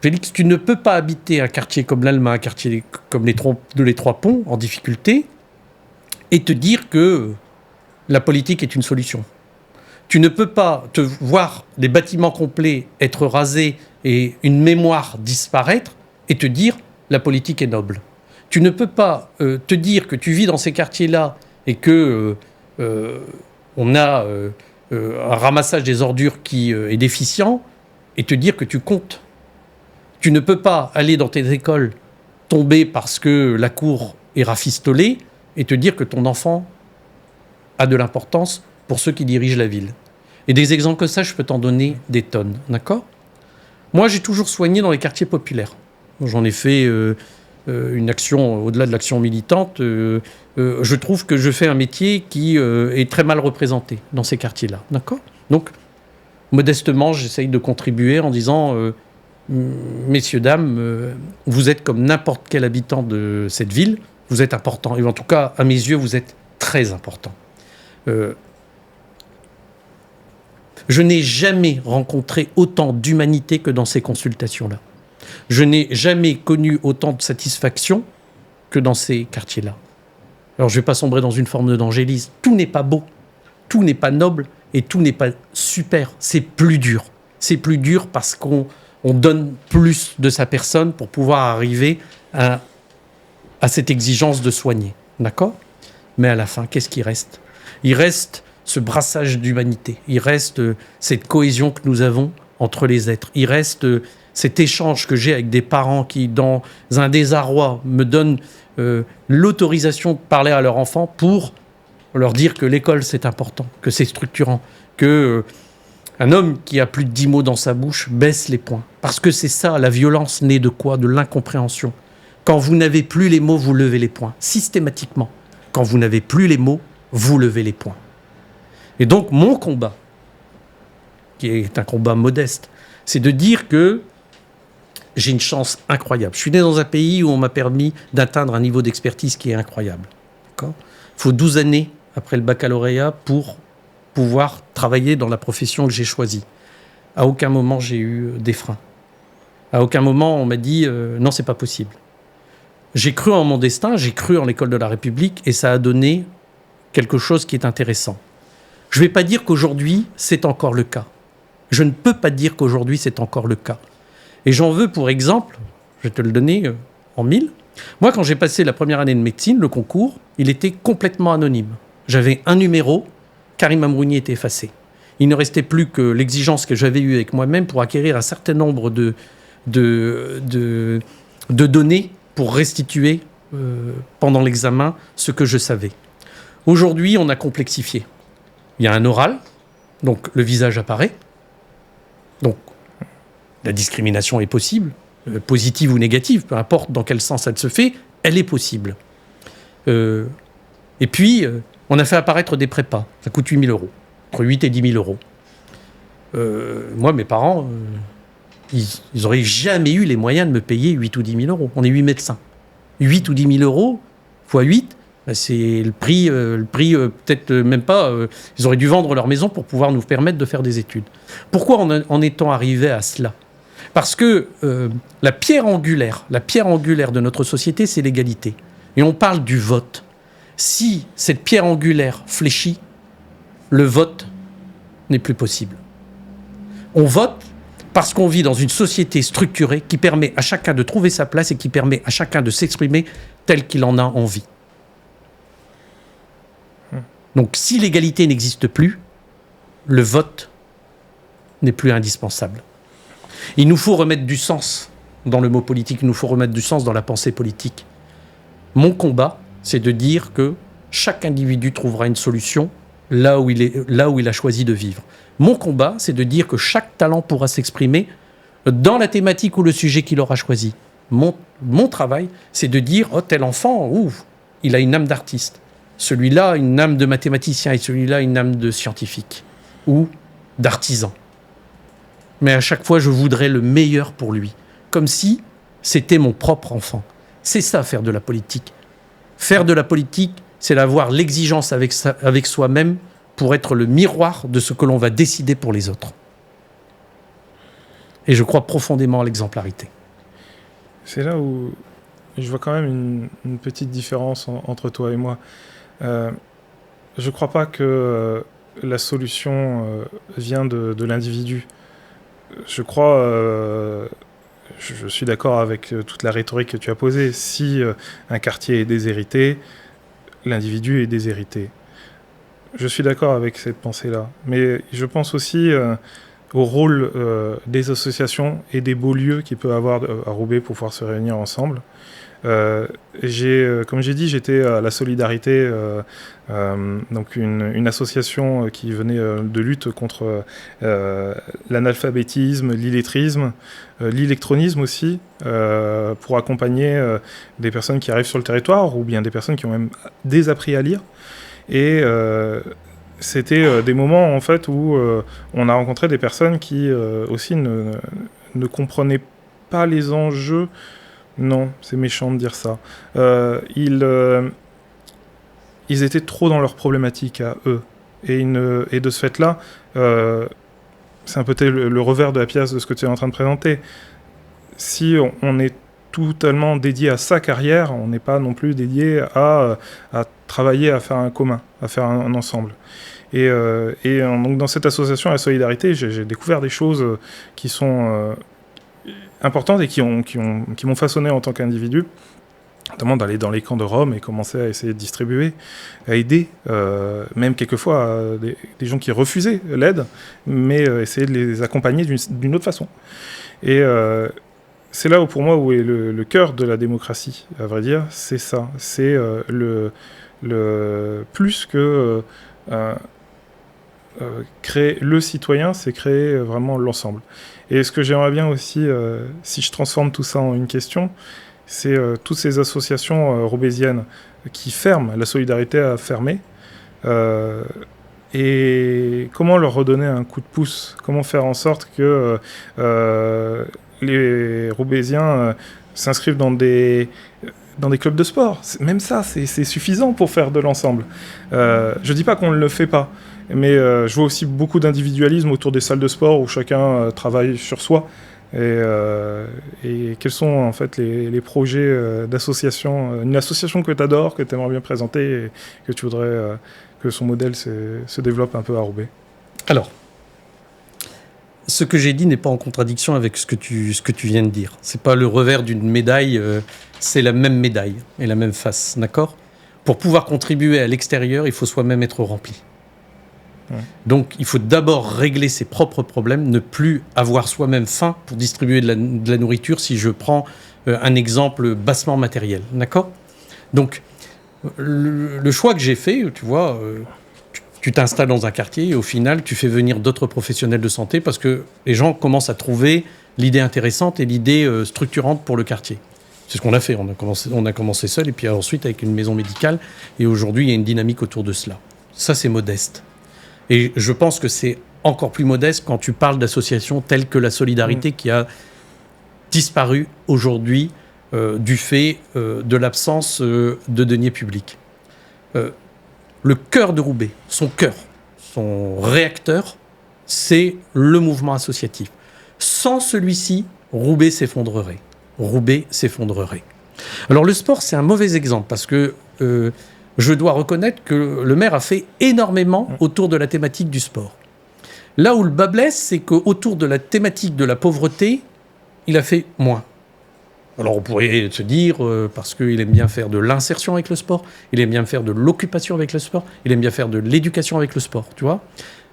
Speaker 2: Félix, tu ne peux pas habiter un quartier comme l'Alma, un quartier comme les Trois Ponts, en difficulté, et te dire que la politique est une solution. Tu ne peux pas te voir des bâtiments complets être rasés et une mémoire disparaître et te dire la politique est noble. Tu ne peux pas te dire que tu vis dans ces quartiers-là et que on a un ramassage des ordures qui est déficient et te dire que tu comptes. Tu ne peux pas aller dans tes écoles tomber parce que la cour est rafistolée et te dire que ton enfant a de l'importance pour ceux qui dirigent la ville. Et des exemples comme ça, je peux t'en donner des tonnes, d'accord ? Moi, j'ai toujours soigné dans les quartiers populaires. J'en ai fait une action, au-delà de l'action militante, je trouve que je fais un métier qui est très mal représenté dans ces quartiers-là, d'accord ? Donc, modestement, j'essaye de contribuer en disant, messieurs, dames, vous êtes comme n'importe quel habitant de cette ville, vous êtes important. Et en tout cas, à mes yeux, vous êtes très important. Je n'ai jamais rencontré autant d'humanité que dans ces consultations-là. Je n'ai jamais connu autant de satisfaction que dans ces quartiers-là. Alors, je ne vais pas sombrer dans une forme d'angélisme. Tout n'est pas beau, tout n'est pas noble et tout n'est pas super. C'est plus dur. C'est plus dur parce qu'on donne plus de sa personne pour pouvoir arriver à cette exigence de soigner. D'accord ? Mais à la fin, qu'est-ce qui reste ? Il reste ce brassage d'humanité. Il reste cette cohésion que nous avons entre les êtres. Il reste cet échange que j'ai avec des parents qui, dans un désarroi, me donnent l'autorisation de parler à leur enfant pour leur dire que l'école, c'est important, que c'est structurant, que un homme qui a plus de 10 mots dans sa bouche baisse les poings. Parce que c'est ça, la violence naît de quoi ? De l'incompréhension. Quand vous n'avez plus les mots, vous levez les poings. Systématiquement. Quand vous n'avez plus les mots, vous levez les poings. Et donc, mon combat, qui est un combat modeste, c'est de dire que j'ai une chance incroyable. Je suis né dans un pays où on m'a permis d'atteindre un niveau d'expertise qui est incroyable. D'accord ? Il faut 12 années après le baccalauréat pour pouvoir travailler dans la profession que j'ai choisie. À aucun moment, j'ai eu des freins. À aucun moment, on m'a dit non, c'est pas possible. J'ai cru en mon destin, j'ai cru en l'école de la République et ça a donné quelque chose qui est intéressant. Je ne vais pas dire qu'aujourd'hui, c'est encore le cas. Je ne peux pas dire qu'aujourd'hui, c'est encore le cas. Et j'en veux pour exemple, je vais te le donner en 1000. Moi, quand j'ai passé la première année de médecine, le concours, il était complètement anonyme. J'avais un numéro, Karim Amrouni était effacé. Il ne restait plus que l'exigence que j'avais eue avec moi-même pour acquérir un certain nombre de données pour restituer pendant l'examen ce que je savais. Aujourd'hui, on a complexifié. Il y a un oral, donc le visage apparaît. Donc, la discrimination est possible, positive ou négative, peu importe dans quel sens elle se fait, elle est possible. Et puis, on a fait apparaître des prépas. Ça coûte 8 000 €, entre 8 et 10 000 €. Moi, mes parents, ils n'auraient jamais eu les moyens de me payer 8 ou 10 000 €. On est 8 médecins. 8 ou 10 000 € fois 8, c'est le prix peut-être même pas. Ils auraient dû vendre leur maison pour pouvoir nous permettre de faire des études. Pourquoi en est-on arrivé à cela ? Parce que la pierre angulaire de notre société, c'est l'égalité. Et on parle du vote. Si cette pierre angulaire fléchit, le vote n'est plus possible. On vote parce qu'on vit dans une société structurée qui permet à chacun de trouver sa place et qui permet à chacun de s'exprimer tel qu'il en a envie. Donc si l'égalité n'existe plus, le vote n'est plus indispensable. Il nous faut remettre du sens dans le mot politique, il nous faut remettre du sens dans la pensée politique. Mon combat, c'est de dire que chaque individu trouvera une solution là où il a choisi de vivre. Mon combat, c'est de dire que chaque talent pourra s'exprimer dans la thématique ou le sujet qu'il aura choisi. Mon travail, c'est de dire « Oh, tel enfant, il a une âme d'artiste. Celui-là, une âme de mathématicien et celui-là, une âme de scientifique ou d'artisan. » Mais à chaque fois, je voudrais le meilleur pour lui, comme si c'était mon propre enfant. C'est ça, faire de la politique. Faire de la politique, c'est d'avoir l'exigence avec soi-même pour être le miroir de ce que l'on va décider pour les autres. Et je crois profondément à l'exemplarité.
Speaker 1: C'est là où je vois quand même une petite différence entre toi et moi. Je ne crois pas que la solution vient de l'individu. Je crois, je suis d'accord avec toute la rhétorique que tu as posée. Si un quartier est déshérité, l'individu est déshérité. Je suis d'accord avec cette pensée-là. Mais je pense aussi au rôle des associations et des beaux lieux qu'il peut avoir à Roubaix pour pouvoir se réunir ensemble. Comme j'ai dit, j'étais à la Solidarité, donc une association qui venait de lutte contre l'analphabétisme, l'illettrisme, l'électronisme aussi, pour accompagner des personnes qui arrivent sur le territoire ou bien des personnes qui ont même désappris à lire. Et c'était des moments en fait où on a rencontré des personnes qui aussi ne comprenaient pas les enjeux. Non, c'est méchant de dire ça. Ils étaient trop dans leurs problématiques à eux. Et de ce fait-là, c'est un peu le revers de la pièce de ce que tu es en train de présenter. Si on est totalement dédié à sa carrière, on n'est pas non plus dédié à travailler, à faire un commun, à faire un ensemble. Et donc dans cette association, la Solidarité, j'ai découvert des choses qui sont importantes et qui m'ont façonné en tant qu'individu, notamment d'aller dans les camps de Rome et commencer à essayer de distribuer, à aider, même quelquefois des gens qui refusaient l'aide, mais essayer de les accompagner d'une autre façon. Et c'est là où, pour moi, où est le cœur de la démocratie, à vrai dire, c'est ça. C'est plus que créer le citoyen, c'est créer vraiment l'ensemble. Et ce que j'aimerais bien aussi, si je transforme tout ça en une question, c'est toutes ces associations roubaisiennes qui ferment, la Solidarité a fermé, et comment leur redonner un coup de pouce, comment faire en sorte que les Roubaisiens s'inscrivent dans des clubs de sport. Même ça, c'est suffisant pour faire de l'ensemble. Je dis pas qu'on ne le fait pas, mais je vois aussi beaucoup d'individualisme autour des salles de sport où chacun travaille sur soi. Et quels sont en fait les projets d'association, une association que tu adores, que tu aimerais bien présenter et que tu voudrais que son modèle se développe un peu à Roubaix?
Speaker 2: Alors, ce que j'ai dit n'est pas en contradiction avec ce que tu viens de dire. C'est pas le revers d'une médaille, c'est la même médaille et la même face, d'accord ? Pour pouvoir contribuer à l'extérieur, il faut soi-même être rempli. Ouais. Donc, il faut d'abord régler ses propres problèmes, ne plus avoir soi-même faim pour distribuer de la nourriture, si je prends un exemple bassement matériel, d'accord ? Donc, le choix que j'ai fait, tu vois... Tu t'installes dans un quartier et au final, tu fais venir d'autres professionnels de santé parce que les gens commencent à trouver l'idée intéressante et l'idée structurante pour le quartier. C'est ce qu'on a fait. On a commencé seul et puis ensuite avec une maison médicale. Et aujourd'hui, il y a une dynamique autour de cela. Ça, c'est modeste. Et je pense que c'est encore plus modeste quand tu parles d'associations telles que la Solidarité qui a disparu aujourd'hui du fait de l'absence de deniers publics. Le cœur de Roubaix, son réacteur, c'est le mouvement associatif. Sans celui-ci, Roubaix s'effondrerait. Alors le sport, c'est un mauvais exemple parce que je dois reconnaître que le maire a fait énormément autour de la thématique du sport. Là où le bas blesse, c'est qu'autour de la thématique de la pauvreté, il a fait moins. Alors on pourrait se dire, parce qu'il aime bien faire de l'insertion avec le sport, il aime bien faire de l'occupation avec le sport, il aime bien faire de l'éducation avec le sport, tu vois.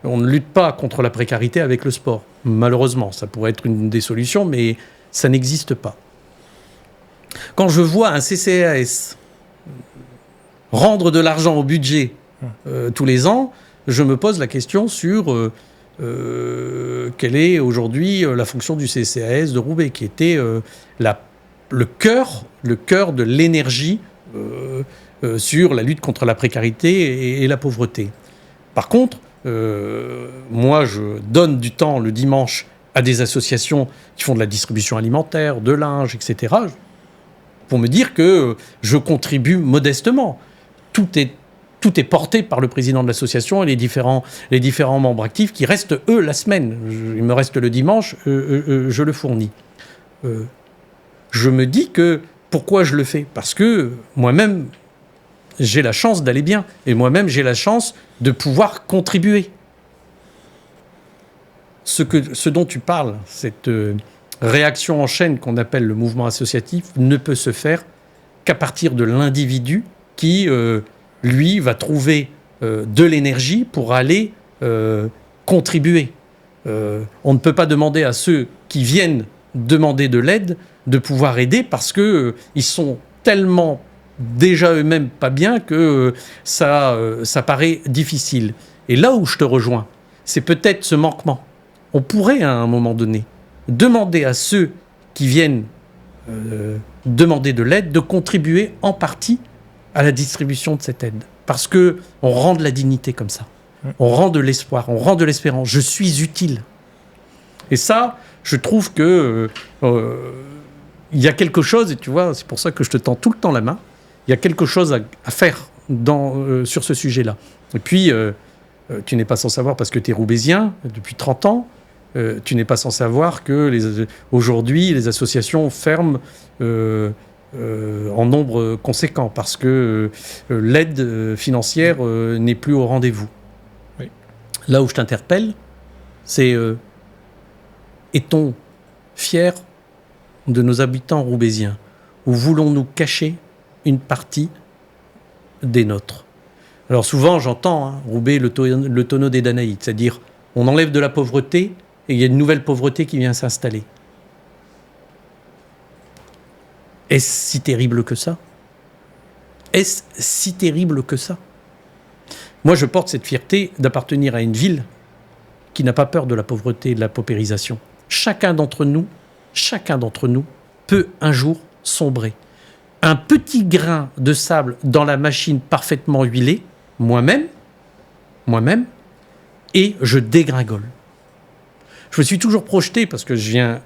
Speaker 2: On ne lutte pas contre la précarité avec le sport. Malheureusement, ça pourrait être une des solutions, mais ça n'existe pas. Quand je vois un CCAS rendre de l'argent au budget tous les ans, je me pose la question sur quelle est aujourd'hui la fonction du CCAS de Roubaix, qui était le cœur de l'énergie sur la lutte contre la précarité et la pauvreté. Par contre, moi, je donne du temps le dimanche à des associations qui font de la distribution alimentaire, de linge, etc., pour me dire que je contribue modestement. Tout est porté par le président de l'association et les différents membres actifs qui restent, eux, la semaine. Il me reste le dimanche, je le fournis. Je me dis que pourquoi je le fais ? Parce que moi-même, j'ai la chance d'aller bien. Et moi-même, j'ai la chance de pouvoir contribuer. Ce dont tu parles, cette réaction en chaîne qu'on appelle le mouvement associatif, ne peut se faire qu'à partir de l'individu qui, lui, va trouver de l'énergie pour aller contribuer. On ne peut pas demander à ceux qui viennent demander de l'aide de pouvoir aider parce qu'ils sont tellement déjà eux-mêmes pas bien que ça paraît difficile. Et là où je te rejoins, c'est peut-être ce manquement. On pourrait à un moment donné demander à ceux qui viennent demander de l'aide de contribuer en partie à la distribution de cette aide. Parce qu'on rend de la dignité comme ça. On rend de l'espoir, on rend de l'espérance. Je suis utile. Et ça, je trouve que il y a quelque chose, et tu vois, c'est pour ça que je te tends tout le temps la main, il y a quelque chose à faire sur ce sujet-là. Et puis, tu n'es pas sans savoir, parce que tu es roubaisien depuis 30 ans, tu n'es pas sans savoir que aujourd'hui, les associations ferment en nombre conséquent, parce que l'aide financière n'est plus au rendez-vous. Oui. Là où je t'interpelle, c'est est-on fiers de nos habitants roubaisiens, ou voulons-nous cacher une partie des nôtres ? Alors souvent, j'entends Roubaix, le tonneau des Danaïdes, c'est-à-dire on enlève de la pauvreté et il y a une nouvelle pauvreté qui vient s'installer. Est-ce si terrible que ça ? Est-ce si terrible que ça ? Moi, je porte cette fierté d'appartenir à une ville qui n'a pas peur de la pauvreté et de la paupérisation. Chacun d'entre nous peut un jour sombrer. Un petit grain de sable dans la machine parfaitement huilée, moi-même, et je dégringole. Je me suis toujours projeté, parce que je viens...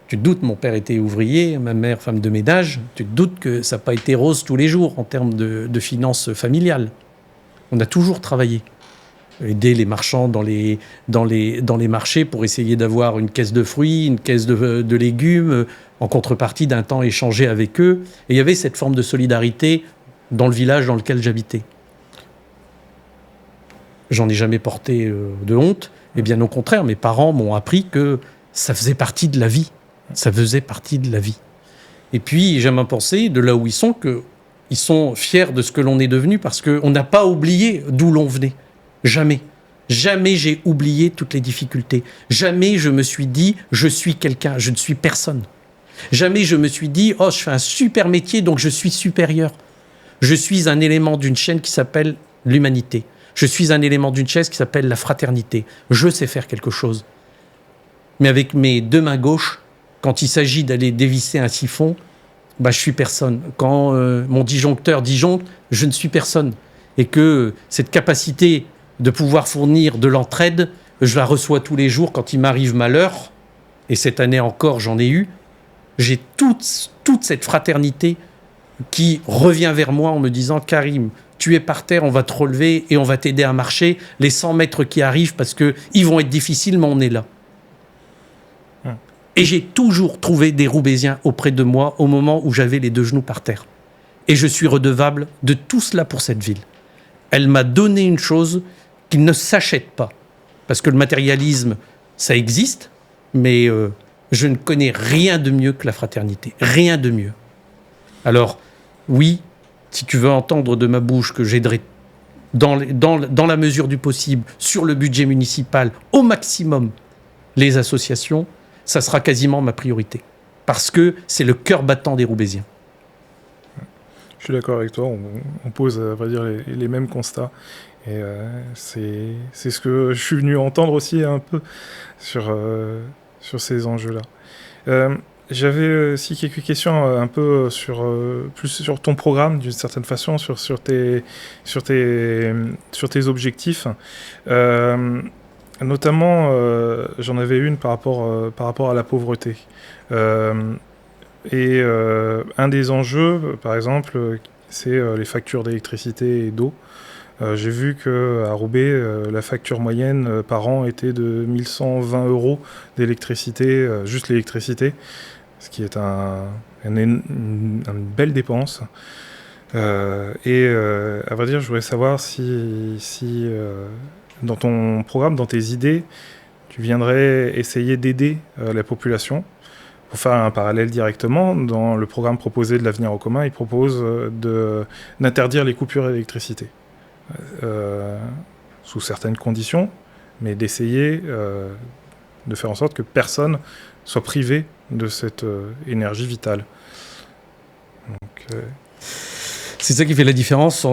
Speaker 2: Tu te doutes, mon père était ouvrier, ma mère femme de ménage, tu te doutes que ça n'a pas été rose tous les jours en termes de finances familiales. On a toujours travaillé. Aider les marchands dans les marchés pour essayer d'avoir une caisse de fruits, une caisse de légumes, en contrepartie d'un temps échangé avec eux. Et il y avait cette forme de solidarité dans le village dans lequel j'habitais. J'en ai jamais porté de honte, et bien au contraire, mes parents m'ont appris que ça faisait partie de la vie. Ça faisait partie de la vie. Et puis, j'aime à penser, de là où ils sont, qu'ils sont fiers de ce que l'on est devenu, parce qu'on n'a pas oublié d'où l'on venait. Jamais. Jamais j'ai oublié toutes les difficultés. Jamais je me suis dit, je suis quelqu'un, je ne suis personne. Jamais je me suis dit, oh, je fais un super métier, donc je suis supérieur. Je suis un élément d'une chaîne qui s'appelle l'humanité. Je suis un élément d'une chaise qui s'appelle la fraternité. Je sais faire quelque chose. Mais avec mes deux mains gauches, quand il s'agit d'aller dévisser un siphon, je suis personne. Quand mon disjoncteur disjoncte, je ne suis personne. Et que cette capacité de pouvoir fournir de l'entraide, je la reçois tous les jours quand il m'arrive malheur, et cette année encore j'en ai eu, j'ai toute cette fraternité qui revient vers moi en me disant « Karim, tu es par terre, on va te relever et on va t'aider à marcher, les 100 mètres qui arrivent parce qu'ils vont être difficiles, mais on est là. » Et j'ai toujours trouvé des Roubaisiens auprès de moi au moment où j'avais les 2 genoux par terre. Et je suis redevable de tout cela pour cette ville. Elle m'a donné une chose qui ne s'achète pas. Parce que le matérialisme, ça existe, mais je ne connais rien de mieux que la fraternité. Rien de mieux. Alors, oui, si tu veux entendre de ma bouche que j'aiderai dans la mesure du possible, sur le budget municipal, au maximum, les associations, ça sera quasiment ma priorité. Parce que c'est le cœur battant des Roubaisiens.
Speaker 1: Je suis d'accord avec toi, on pose, à vrai dire, les mêmes constats. Et c'est ce que je suis venu entendre aussi un peu sur ces enjeux-là. J'avais aussi quelques questions un peu plus sur ton programme, d'une certaine façon, sur tes objectifs. Notamment, j'en avais une par rapport à la pauvreté. Et un des enjeux, par exemple, c'est les factures d'électricité et d'eau. J'ai vu qu'à Roubaix, la facture moyenne par an était de 1120 € d'électricité, juste l'électricité, ce qui est une belle dépense. À vrai dire, je voudrais savoir si dans ton programme, dans tes idées, tu viendrais essayer d'aider la population. Pour faire un parallèle directement, dans le programme proposé de l'Avenir en commun, il propose d'interdire les coupures d'électricité. Sous certaines conditions, mais d'essayer de faire en sorte que personne soit privé de cette énergie vitale. Donc,
Speaker 2: c'est ça qui fait la différence.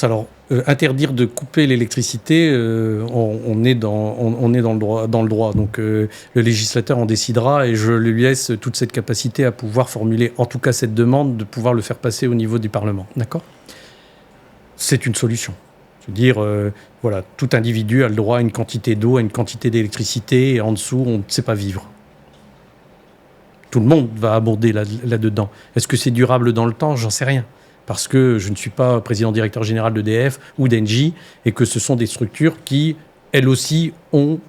Speaker 2: Alors, interdire de couper l'électricité, on est dans le droit. Donc, le législateur en décidera et je lui laisse toute cette capacité à pouvoir formuler, en tout cas cette demande, de pouvoir le faire passer au niveau du Parlement. D'accord ? C'est une solution. C'est-à-dire, voilà, tout individu a le droit à une quantité d'eau, à une quantité d'électricité, et en dessous, on ne sait pas vivre. Tout le monde va aborder là-dedans. Est-ce que c'est durable dans le temps ? J'en sais rien. Parce que je ne suis pas président-directeur général d'EDF ou d'Engie, et que ce sont des structures qui, elles aussi, ont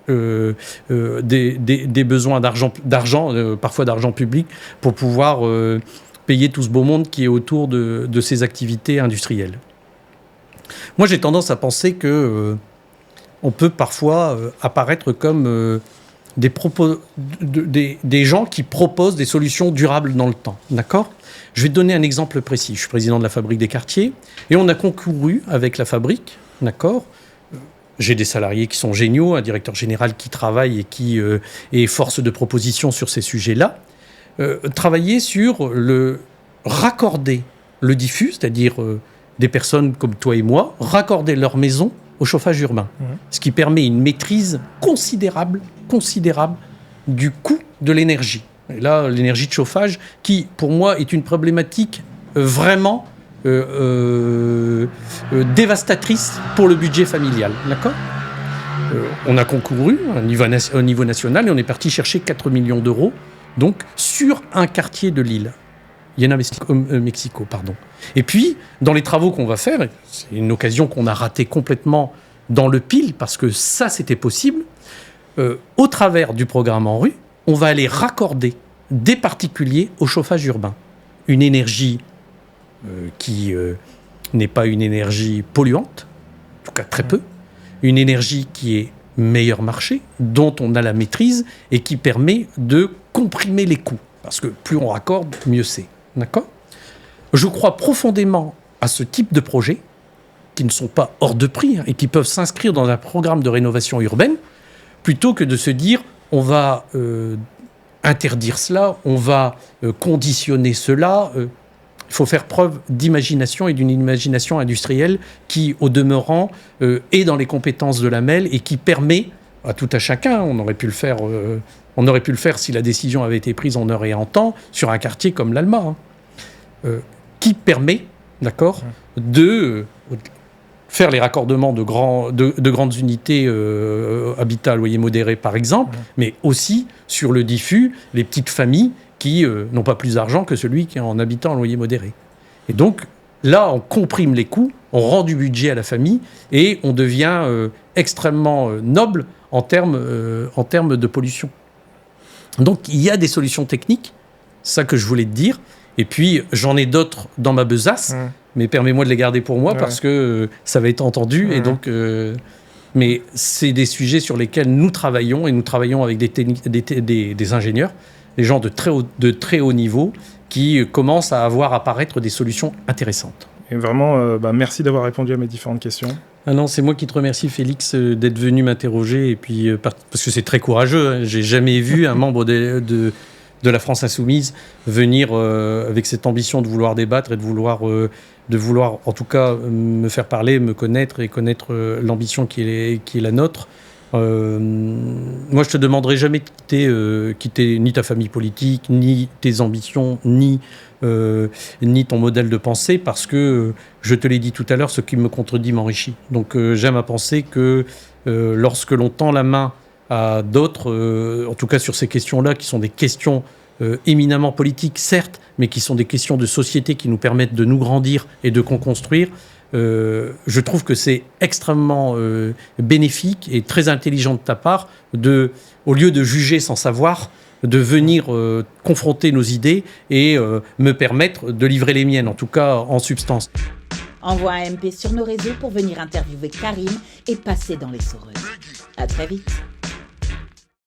Speaker 2: des besoins d'argent, parfois d'argent public, pour pouvoir payer tout ce beau monde qui est autour de ces activités industrielles. Moi, j'ai tendance à penser que on peut parfois apparaître comme des gens qui proposent des solutions durables dans le temps. D'accord ? Je vais te donner un exemple précis. Je suis président de la Fabrique des quartiers et on a concouru avec la Fabrique. D'accord ? J'ai des salariés qui sont géniaux, un directeur général qui travaille et qui est force de proposition sur ces sujets-là. Travailler sur le raccorder le diffus, c'est-à-dire des personnes comme toi et moi, raccorder leur maison au chauffage urbain. Ce qui permet une maîtrise considérable du coût de l'énergie. Et là, l'énergie de chauffage, qui, pour moi, est une problématique vraiment dévastatrice pour le budget familial. D'accord ? On a concouru au niveau national et on est parti chercher 4 millions d'euros, donc sur un quartier de l'île. Mexico, pardon. Et puis, dans les travaux qu'on va faire, c'est une occasion qu'on a ratée complètement dans le pile, parce que ça, c'était possible, au travers du programme ANRU, on va aller raccorder des particuliers au chauffage urbain. Une énergie qui n'est pas une énergie polluante, en tout cas très peu, une énergie qui est meilleur marché, dont on a la maîtrise et qui permet de comprimer les coûts. Parce que plus on raccorde, mieux c'est. D'accord ? Je crois profondément à ce type de projets qui ne sont pas hors de prix et qui peuvent s'inscrire dans un programme de rénovation urbaine plutôt que de se dire on va interdire cela, on va conditionner cela. Il faut faire preuve d'imagination et d'une imagination industrielle qui, au demeurant, est dans les compétences de l'AMEL et qui permet à tout à chacun, on aurait pu le faire On aurait pu le faire si la décision avait été prise en heure et en temps sur un quartier comme l'Alma, qui permet, d'accord, de faire les raccordements de grandes unités habitat à loyer modéré, par exemple, mais aussi sur le diffus, les petites familles qui n'ont pas plus d'argent que celui qui est en habitant à loyer modéré. Et donc, là, on comprime les coûts, on rend du budget à la famille et on devient extrêmement noble en termes de pollution. Donc, il y a des solutions techniques, ça que je voulais te dire. Et puis, j'en ai d'autres dans ma besace, mais permets-moi de les garder pour moi parce que ça va être entendu. Et donc, mais c'est des sujets sur lesquels nous travaillons, et nous travaillons avec des ingénieurs, des gens de très haut niveau qui commencent à voir apparaître des solutions intéressantes.
Speaker 1: Et vraiment, merci d'avoir répondu à mes différentes questions.
Speaker 2: Ah non, c'est moi qui te remercie, Félix, d'être venu m'interroger, et puis, parce que c'est très courageux. Hein. J'ai jamais vu un membre de la France Insoumise venir avec cette ambition de vouloir débattre et de vouloir en tout cas me faire parler, me connaître et connaître l'ambition qui est la nôtre. Moi, je te demanderai jamais de quitter ni ta famille politique, ni tes ambitions, ni ton modèle de pensée, parce que, je te l'ai dit tout à l'heure, ce qui me contredit m'enrichit. Donc, j'aime à penser que lorsque l'on tend la main à d'autres, en tout cas sur ces questions-là, qui sont des questions éminemment politiques, certes, mais qui sont des questions de société qui nous permettent de nous grandir et de construire, je trouve que c'est extrêmement bénéfique et très intelligent de ta part, au lieu de juger sans savoir, de venir confronter nos idées et me permettre de livrer les miennes, en tout cas en substance.
Speaker 3: Envoie un MP sur nos réseaux pour venir interviewer Karim et passer dans les Soreuses. À très vite.